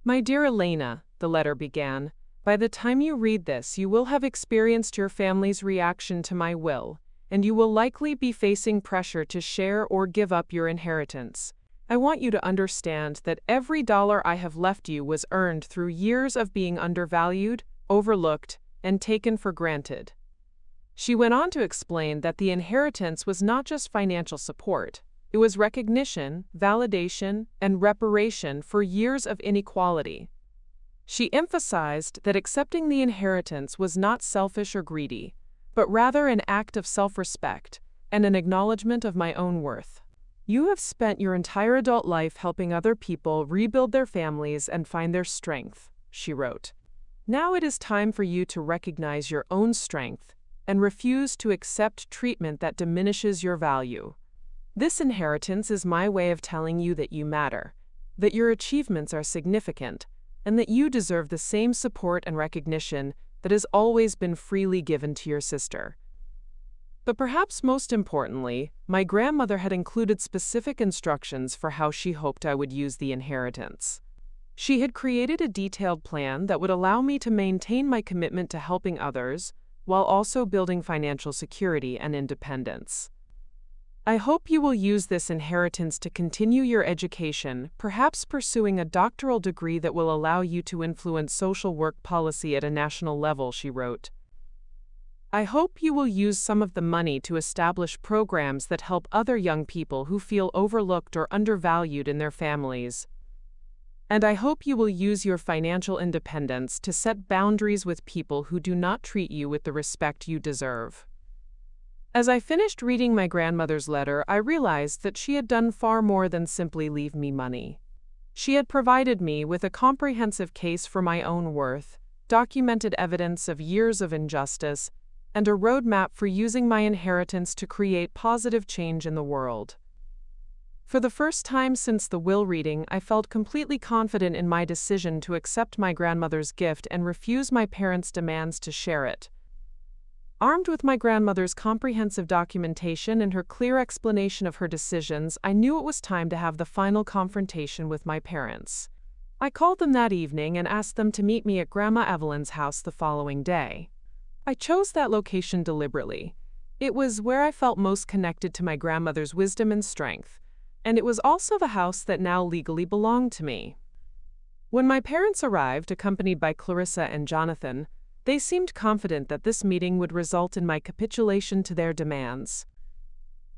[SPEAKER 1] My dear Elena, the letter began, by the time you read this, you will have experienced your family's reaction to my will, and you will likely be facing pressure to share or give up your inheritance. I want you to understand that every dollar I have left you was earned through years of being undervalued, overlooked, and taken for granted. She went on to explain that the inheritance was not just financial support, it was recognition, validation, and reparation for years of inequality. She emphasized that accepting the inheritance was not selfish or greedy, but rather an act of self-respect and an acknowledgement of my own worth. You have spent your entire adult life helping other people rebuild their families and find their strength, she wrote. Now it is time for you to recognize your own strength and refuse to accept treatment that diminishes your value. This inheritance is my way of telling you that you matter, that your achievements are significant, and that you deserve the same support and recognition that has always been freely given to your sister. But perhaps most importantly, my grandmother had included specific instructions for how she hoped I would use the inheritance. She had created a detailed plan that would allow me to maintain my commitment to helping others, while also building financial security and independence. I hope you will use this inheritance to continue your education, perhaps pursuing a doctoral degree that will allow you to influence social work policy at a national level, she wrote. I hope you will use some of the money to establish programs that help other young people who feel overlooked or undervalued in their families. And I hope you will use your financial independence to set boundaries with people who do not treat you with the respect you deserve. As I finished reading my grandmother's letter, I realized that she had done far more than simply leave me money. She had provided me with a comprehensive case for my own worth, documented evidence of years of injustice, and a roadmap for using my inheritance to create positive change in the world. For the first time since the will reading, I felt completely confident in my decision to accept my grandmother's gift and refuse my parents' demands to share it. Armed with my grandmother's comprehensive documentation and her clear explanation of her decisions, I knew it was time to have the final confrontation with my parents. I called them that evening and asked them to meet me at Grandma Evelyn's house the following day. I chose that location deliberately. It was where I felt most connected to my grandmother's wisdom and strength, and it was also the house that now legally belonged to me. When my parents arrived, accompanied by Clarissa and Jonathan, they seemed confident that this meeting would result in my capitulation to their demands.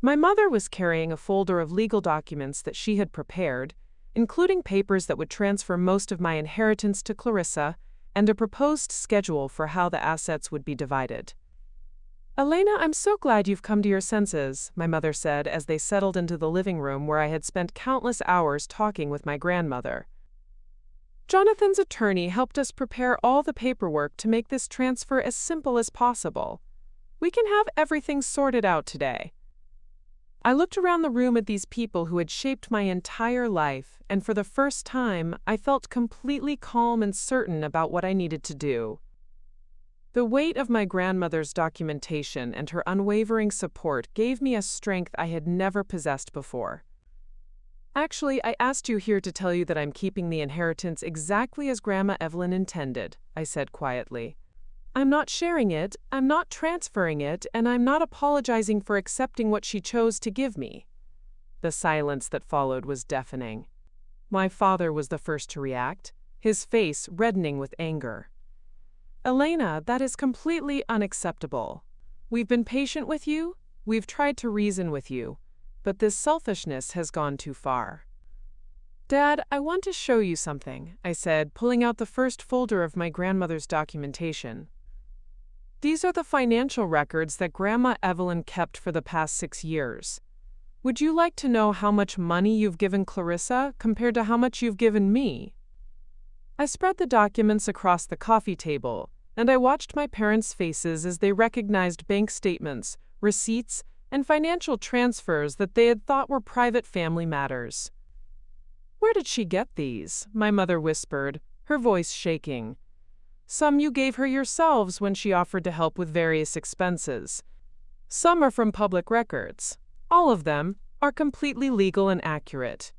[SPEAKER 1] My mother was carrying a folder of legal documents that she had prepared, including papers that would transfer most of my inheritance to Clarissa and a proposed schedule for how the assets would be divided. "Elena, I'm so glad you've come to your senses," my mother said as they settled into the living room where I had spent countless hours talking with my grandmother. "Jonathan's attorney helped us prepare all the paperwork to make this transfer as simple as possible. We can have everything sorted out today." I looked around the room at these people who had shaped my entire life, and for the first time, I felt completely calm and certain about what I needed to do. The weight of my grandmother's documentation and her unwavering support gave me a strength I had never possessed before. Actually, I asked you here to tell you that I'm keeping the inheritance exactly as Grandma Evelyn intended, I said quietly. I'm not sharing it, I'm not transferring it, and I'm not apologizing for accepting what she chose to give me. The silence that followed was deafening. My father was the first to react, his face reddening with anger. Elena, that is completely unacceptable. We've been patient with you, we've tried to reason with you, but this selfishness has gone too far. Dad, I want to show you something, I said, pulling out the first folder of my grandmother's documentation. These are the financial records that Grandma Evelyn kept for the past 6 years. Would you like to know how much money you've given Clarissa compared to how much you've given me? I spread the documents across the coffee table, and I watched my parents' faces as they recognized bank statements, receipts, and financial transfers that they had thought were private family matters. Where did she get these? My mother whispered, her voice shaking. Some you gave her yourselves when she offered to help with various expenses. Some are from public records. All of them are completely legal and accurate.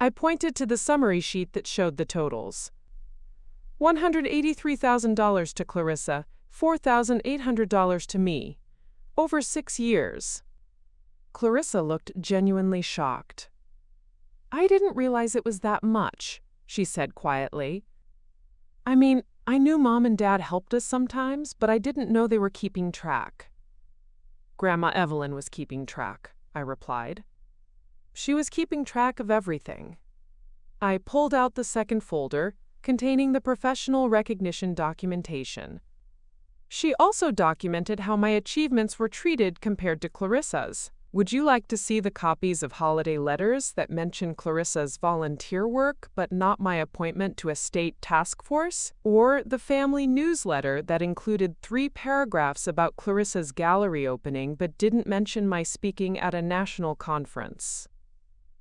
[SPEAKER 1] I pointed to the summary sheet that showed the totals. $183,000 to Clarissa, $4,800 to me. Over 6 years. Clarissa looked genuinely shocked. I didn't realize it was that much, she said quietly. I mean, I knew Mom and Dad helped us sometimes, but I didn't know they were keeping track. Grandma Evelyn was keeping track, I replied. She was keeping track of everything. I pulled out the second folder, containing the professional recognition documentation. She also documented how my achievements were treated compared to Clarissa's. Would you like to see the copies of holiday letters that mention Clarissa's volunteer work but not my appointment to a state task force? Or the family newsletter that included 3 paragraphs about Clarissa's gallery opening but didn't mention my speaking at a national conference?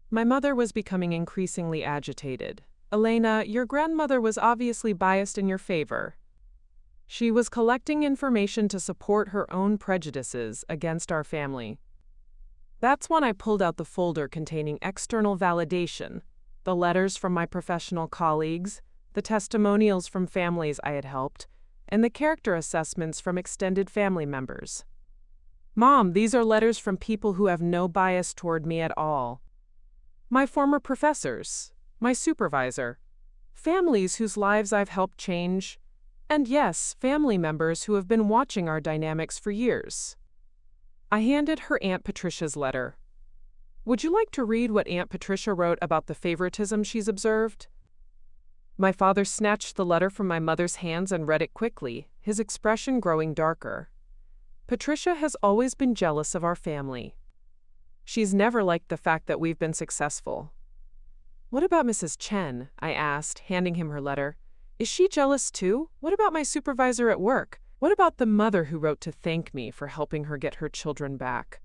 [SPEAKER 1] My mother was becoming increasingly agitated. Elena, your grandmother was obviously biased in your favor. She was collecting information to support her own prejudices against our family. That's when I pulled out the folder containing external validation, the letters from my professional colleagues, the testimonials from families I had helped, and the character assessments from extended family members. Mom, these are letters from people who have no bias toward me at all. My former professors, my supervisor, families whose lives I've helped change, and yes, family members who have been watching our dynamics for years. I handed her Aunt Patricia's letter. Would you like to read what Aunt Patricia wrote about the favoritism she's observed? My father snatched the letter from my mother's hands and read it quickly, his expression growing darker. Patricia has always been jealous of our family. She's never liked the fact that we've been successful. What about Mrs. Chen? I asked, handing him her letter. Is she jealous too? What about my supervisor at work? What about the mother who wrote to thank me for helping her get her children back?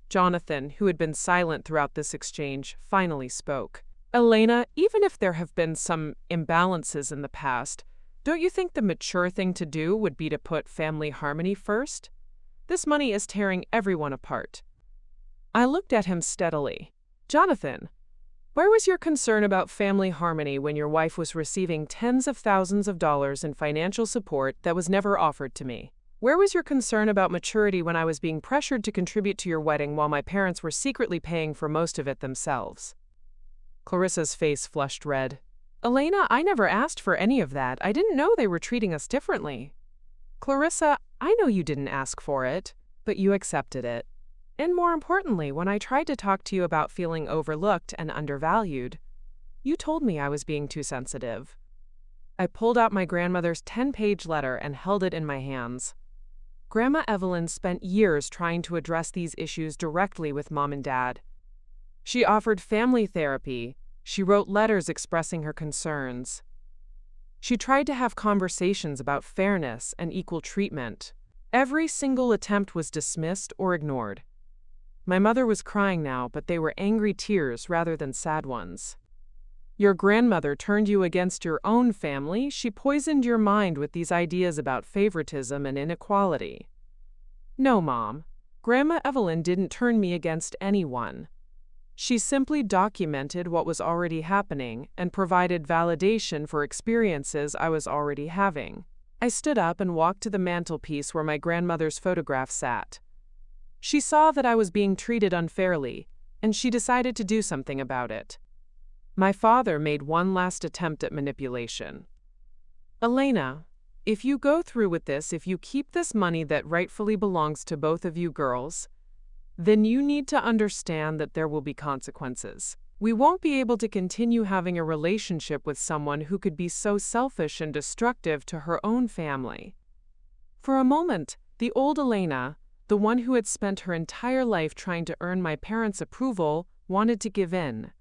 [SPEAKER 1] Jonathan, who had been silent throughout this exchange, finally spoke. Elena, even if there have been some imbalances in the past, don't you think the mature thing to do would be to put family harmony first? This money is tearing everyone apart. I looked at him steadily. Jonathan, where was your concern about family harmony when your wife was receiving tens of thousands of dollars in financial support that was never offered to me? Where was your concern about maturity when I was being pressured to contribute to your wedding while my parents were secretly paying for most of it themselves? Clarissa's face flushed red. Elena, I never asked for any of that. I didn't know they were treating us differently. Clarissa, I know you didn't ask for it, but you accepted it. And more importantly, when I tried to talk to you about feeling overlooked and undervalued, you told me I was being too sensitive. I pulled out my grandmother's 10-page letter and held it in my hands. Grandma Evelyn spent years trying to address these issues directly with Mom and Dad. She offered family therapy. She wrote letters expressing her concerns. She tried to have conversations about fairness and equal treatment. Every single attempt was dismissed or ignored. My mother was crying now, but they were angry tears rather than sad ones. Your grandmother turned you against your own family. She poisoned your mind with these ideas about favoritism and inequality. No, Mom. Grandma Evelyn didn't turn me against anyone. She simply documented what was already happening and provided validation for experiences I was already having. I stood up and walked to the mantelpiece where my grandmother's photograph sat. She saw that I was being treated unfairly, and she decided to do something about it. My father made one last attempt at manipulation. Elena, if you go through with this, if you keep this money that rightfully belongs to both of you girls, then you need to understand that there will be consequences. We won't be able to continue having a relationship with someone who could be so selfish and destructive to her own family. For a moment, the old Elena, the one who had spent her entire life trying to earn my parents' approval, wanted to give in.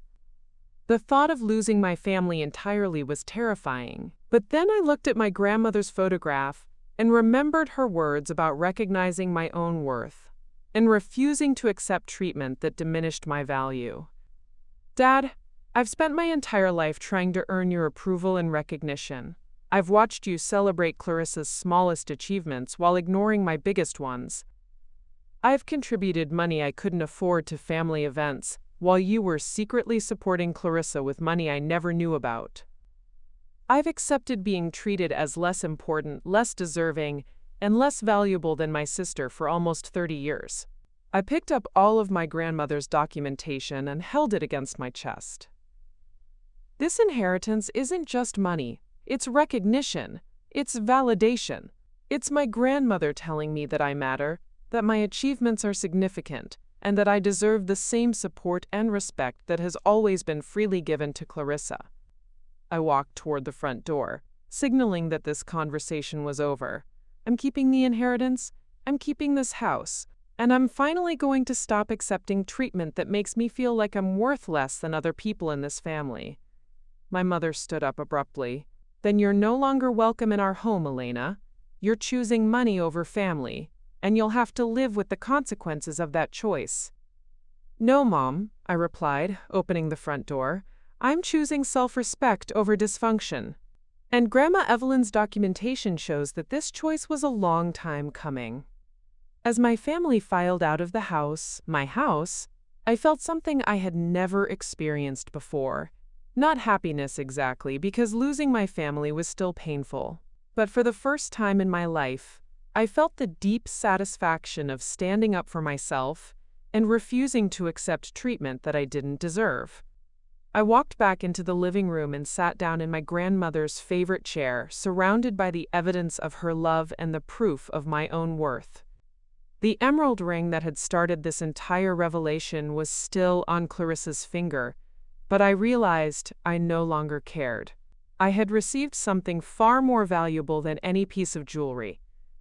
[SPEAKER 1] The thought of losing my family entirely was terrifying, but then I looked at my grandmother's photograph and remembered her words about recognizing my own worth and refusing to accept treatment that diminished my value. Dad, I've spent my entire life trying to earn your approval and recognition. I've watched you celebrate Clarissa's smallest achievements while ignoring my biggest ones. I've contributed money I couldn't afford to family events, while you were secretly supporting Clarissa with money I never knew about. I've accepted being treated as less important, less deserving, and less valuable than my sister for almost 30 years. I picked up all of my grandmother's documentation and held it against my chest. This inheritance isn't just money, it's recognition, it's validation. It's my grandmother telling me that I matter, that my achievements are significant, and that I deserve the same support and respect that has always been freely given to Clarissa. I walked toward the front door, signaling that this conversation was over. I'm keeping the inheritance, I'm keeping this house, and I'm finally going to stop accepting treatment that makes me feel like I'm worth less than other people in this family. My mother stood up abruptly. Then you're no longer welcome in our home, Elena. You're choosing money over family, and you'll have to live with the consequences of that choice. No, Mom, I replied, opening the front door. I'm choosing self-respect over dysfunction. And Grandma Evelyn's documentation shows that this choice was a long time coming. As my family filed out of the house, my house, I felt something I had never experienced before. Not happiness exactly, because losing my family was still painful. But for the first time in my life, I felt the deep satisfaction of standing up for myself and refusing to accept treatment that I didn't deserve. I walked back into the living room and sat down in my grandmother's favorite chair, surrounded by the evidence of her love and the proof of my own worth. The emerald ring that had started this entire revelation was still on Clarissa's finger, but I realized I no longer cared. I had received something far more valuable than any piece of jewelry.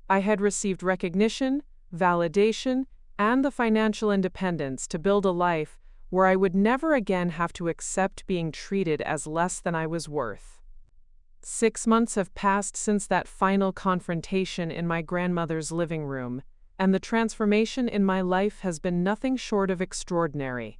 [SPEAKER 1] I had received recognition, validation, and the financial independence to build a life where I would never again have to accept being treated as less than I was worth. 6 months have passed since that final confrontation in my grandmother's living room, and the transformation in my life has been nothing short of extraordinary.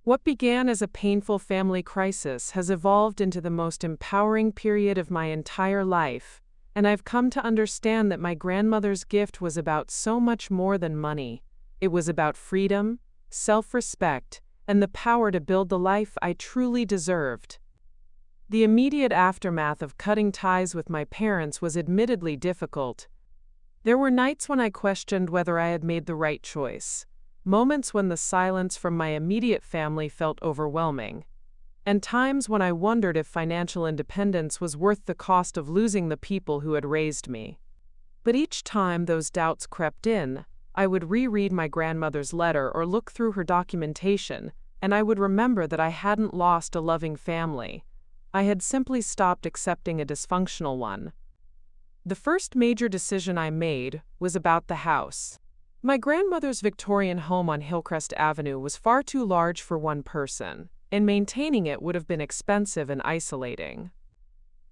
[SPEAKER 1] What began as a painful family crisis has evolved into the most empowering period of my entire life, and I've come to understand that my grandmother's gift was about so much more than money. It was about freedom, self-respect, and the power to build the life I truly deserved. The immediate aftermath of cutting ties with my parents was admittedly difficult. There were nights when I questioned whether I had made the right choice, moments when the silence from my immediate family felt overwhelming, and times when I wondered if financial independence was worth the cost of losing the people who had raised me. But each time those doubts crept in, I would reread my grandmother's letter or look through her documentation, and I would remember that I hadn't lost a loving family. I had simply stopped accepting a dysfunctional one. The first major decision I made was about the house. My grandmother's Victorian home on Hillcrest Avenue was far too large for one person, and maintaining it would have been expensive and isolating.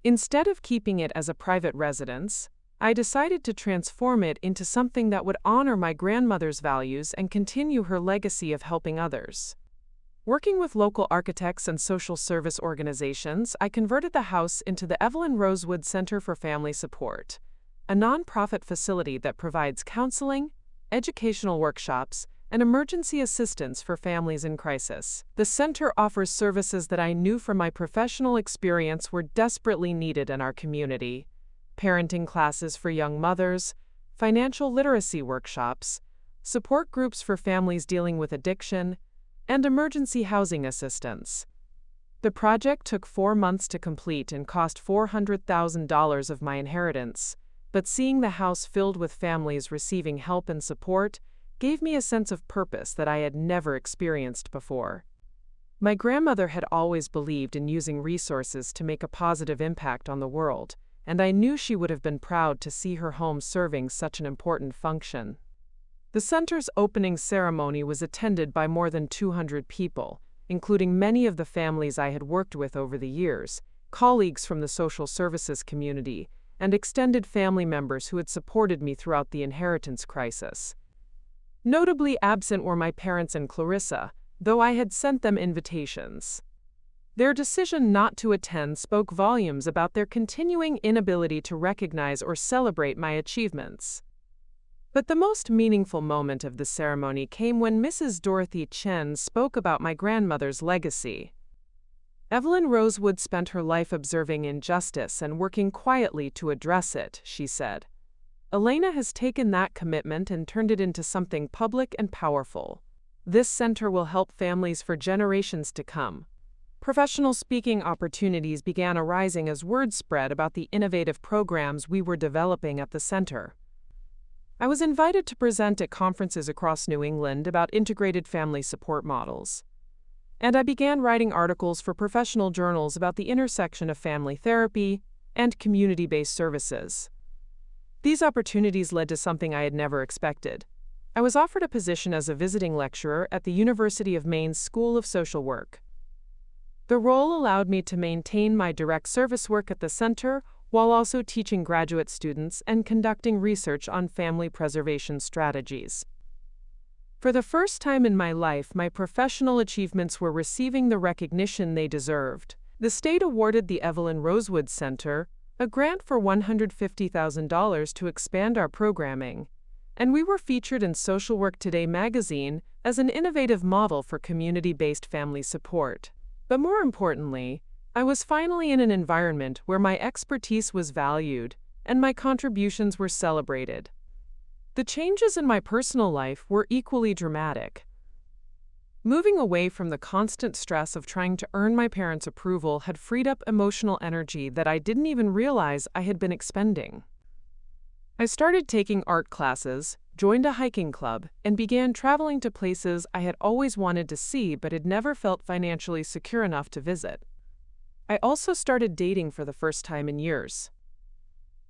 [SPEAKER 1] Instead of keeping it as a private residence, I decided to transform it into something that would honor my grandmother's values and continue her legacy of helping others. Working with local architects and social service organizations, I converted the house into the Evelyn Rosewood Center for Family Support, a nonprofit facility that provides counseling, educational workshops, and emergency assistance for families in crisis. The center offers services that I knew from my professional experience were desperately needed in our community: parenting classes for young mothers, financial literacy workshops, support groups for families dealing with addiction, and emergency housing assistance. The project took 4 months to complete and cost $400,000 of my inheritance, but seeing the house filled with families receiving help and support gave me a sense of purpose that I had never experienced before. My grandmother had always believed in using resources to make a positive impact on the world, and I knew she would have been proud to see her home serving such an important function. The center's opening ceremony was attended by more than 200 people, including many of the families I had worked with over the years, colleagues from the social services community, and extended family members who had supported me throughout the inheritance crisis. Notably absent were my parents and Clarissa, though I had sent them invitations. Their decision not to attend spoke volumes about their continuing inability to recognize or celebrate my achievements. But the most meaningful moment of the ceremony came when Mrs. Dorothy Chen spoke about my grandmother's legacy. Evelyn Rosewood spent her life observing injustice and working quietly to address it, she said. Elena has taken that commitment and turned it into something public and powerful. This center will help families for generations to come. Professional speaking opportunities began arising as word spread about the innovative programs we were developing at the center. I was invited to present at conferences across New England about integrated family support models. And I began writing articles for professional journals about the intersection of family therapy and community-based services. These opportunities led to something I had never expected. I was offered a position as a visiting lecturer at the University of Maine's School of Social Work. The role allowed me to maintain my direct service work at the center while also teaching graduate students and conducting research on family preservation strategies. For the first time in my life, my professional achievements were receiving the recognition they deserved. The state awarded the Evelyn Rosewood Center a grant for $150,000 to expand our programming, and we were featured in Social Work Today magazine as an innovative model for community-based family support. But more importantly, I was finally in an environment where my expertise was valued and my contributions were celebrated. The changes in my personal life were equally dramatic. Moving away from the constant stress of trying to earn my parents' approval had freed up emotional energy that I didn't even realize I had been expending. I started taking art classes, joined a hiking club, and began traveling to places I had always wanted to see but had never felt financially secure enough to visit. I also started dating for the first time in years.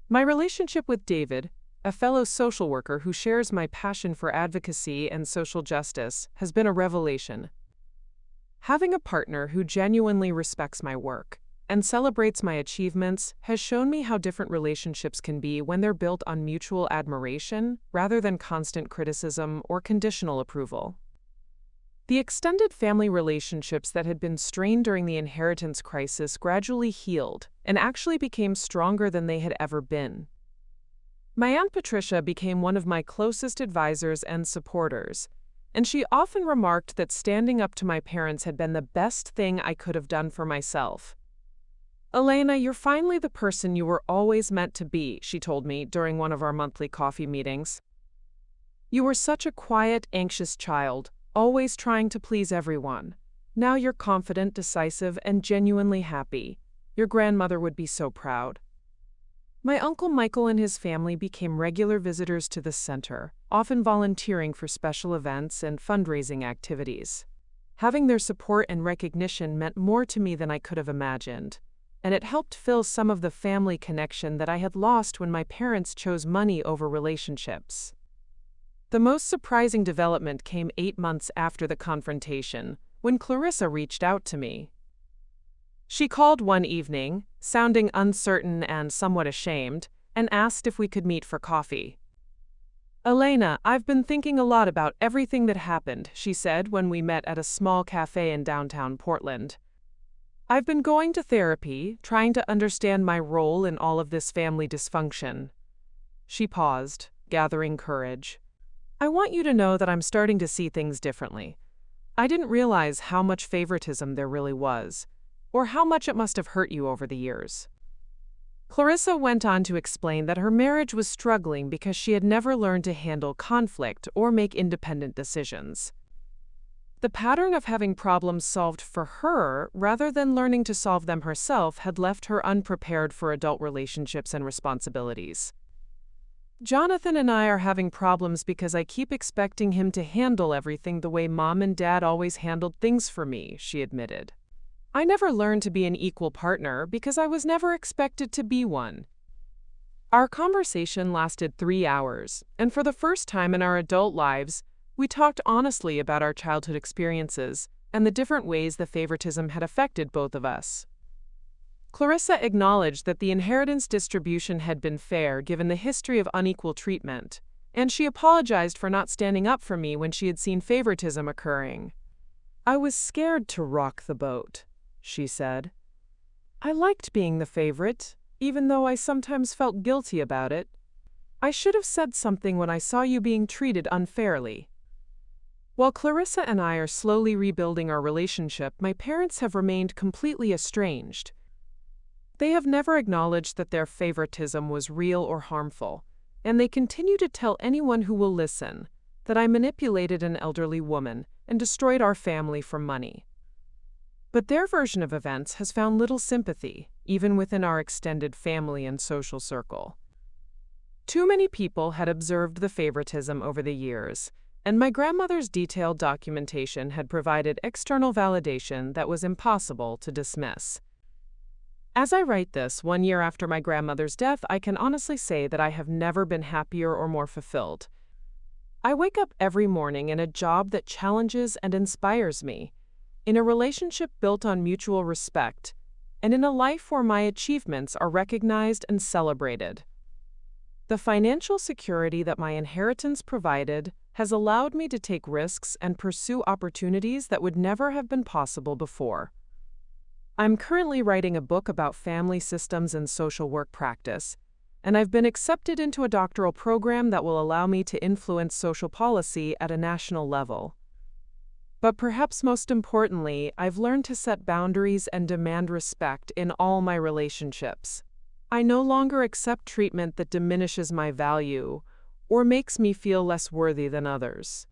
[SPEAKER 1] My relationship with David, a fellow social worker who shares my passion for advocacy and social justice, has been a revelation. Having a partner who genuinely respects my work and celebrates my achievements has shown me how different relationships can be when they're built on mutual admiration rather than constant criticism or conditional approval. The extended family relationships that had been strained during the inheritance crisis gradually healed and actually became stronger than they had ever been. My Aunt Patricia became one of my closest advisors and supporters, and she often remarked that standing up to my parents had been the best thing I could have done for myself. "Elena, you're finally the person you were always meant to be," she told me during one of our monthly coffee meetings. "You were such a quiet, anxious child, always trying to please everyone. Now you're confident, decisive, and genuinely happy. Your grandmother would be so proud." My Uncle Michael and his family became regular visitors to the center, often volunteering for special events and fundraising activities. Having their support and recognition meant more to me than I could have imagined, and it helped fill some of the family connection that I had lost when my parents chose money over relationships. The most surprising development came 8 months after the confrontation, when Clarissa reached out to me. She called one evening, sounding uncertain and somewhat ashamed, and asked if we could meet for coffee. "Elena, I've been thinking a lot about everything that happened," she said when we met at a small cafe in downtown Portland. "I've been going to therapy, trying to understand my role in all of this family dysfunction." She paused, gathering courage. "I want you to know that I'm starting to see things differently. I didn't realize how much favoritism there really was, or how much it must have hurt you over the years." Clarissa went on to explain that her marriage was struggling because she had never learned to handle conflict or make independent decisions. The pattern of having problems solved for her rather than learning to solve them herself had left her unprepared for adult relationships and responsibilities. "Jonathan and I are having problems because I keep expecting him to handle everything the way Mom and Dad always handled things for me," she admitted. "I never learned to be an equal partner because I was never expected to be one." Our conversation lasted 3 hours, and for the first time in our adult lives, we talked honestly about our childhood experiences and the different ways the favoritism had affected both of us. Clarissa acknowledged that the inheritance distribution had been fair given the history of unequal treatment, and she apologized for not standing up for me when she had seen favoritism occurring. "I was scared to rock the boat," she said. "I liked being the favorite, even though I sometimes felt guilty about it. I should have said something when I saw you being treated unfairly." While Clarissa and I are slowly rebuilding our relationship, my parents have remained completely estranged. They have never acknowledged that their favoritism was real or harmful, and they continue to tell anyone who will listen that I manipulated an elderly woman and destroyed our family for money. But their version of events has found little sympathy, even within our extended family and social circle. Too many people had observed the favoritism over the years, and my grandmother's detailed documentation had provided external validation that was impossible to dismiss. As I write this, 1 year after my grandmother's death, I can honestly say that I have never been happier or more fulfilled. I wake up every morning in a job that challenges and inspires me, in a relationship built on mutual respect, and in a life where my achievements are recognized and celebrated. The financial security that my inheritance provided has allowed me to take risks and pursue opportunities that would never have been possible before. I'm currently writing a book about family systems and social work practice, and I've been accepted into a doctoral program that will allow me to influence social policy at a national level. But perhaps most importantly, I've learned to set boundaries and demand respect in all my relationships. I no longer accept treatment that diminishes my value or makes me feel less worthy than others.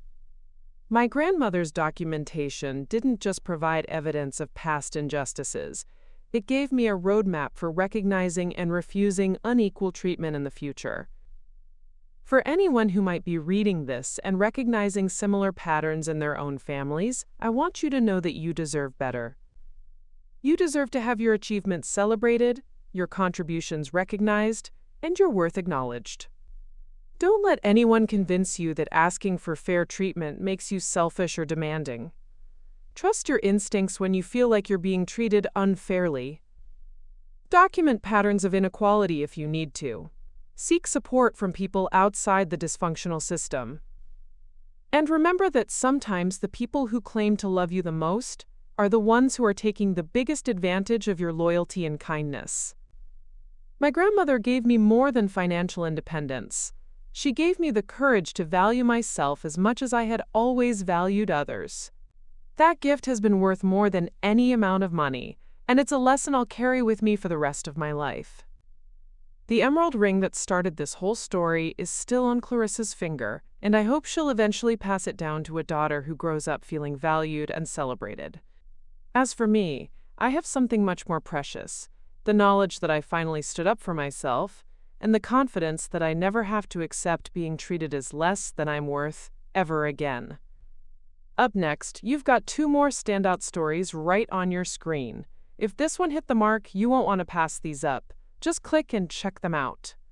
[SPEAKER 1] My grandmother's documentation didn't just provide evidence of past injustices. It gave me a roadmap for recognizing and refusing unequal treatment in the future. For anyone who might be reading this and recognizing similar patterns in their own families, I want you to know that you deserve better. You deserve to have your achievements celebrated, your contributions recognized, and your worth acknowledged. Don't let anyone convince you that asking for fair treatment makes you selfish or demanding. Trust your instincts when you feel like you're being treated unfairly. Document patterns of inequality if you need to. Seek support from people outside the dysfunctional system. And remember that sometimes the people who claim to love you the most are the ones who are taking the biggest advantage of your loyalty and kindness. My grandmother gave me more than financial independence. She gave me the courage to value myself as much as I had always valued others. That gift has been worth more than any amount of money, and it's a lesson I'll carry with me for the rest of my life. The emerald ring that started this whole story is still on Clarissa's finger, and I hope she'll eventually pass it down to a daughter who grows up feeling valued and celebrated. As for me, I have something much more precious, the knowledge that I finally stood up for myself, and the confidence that I never have to accept being treated as less than I'm worth ever again. Up next, you've got 2 more standout stories right on your screen. If this one hit the mark, you won't want to pass these up. Just click and check them out.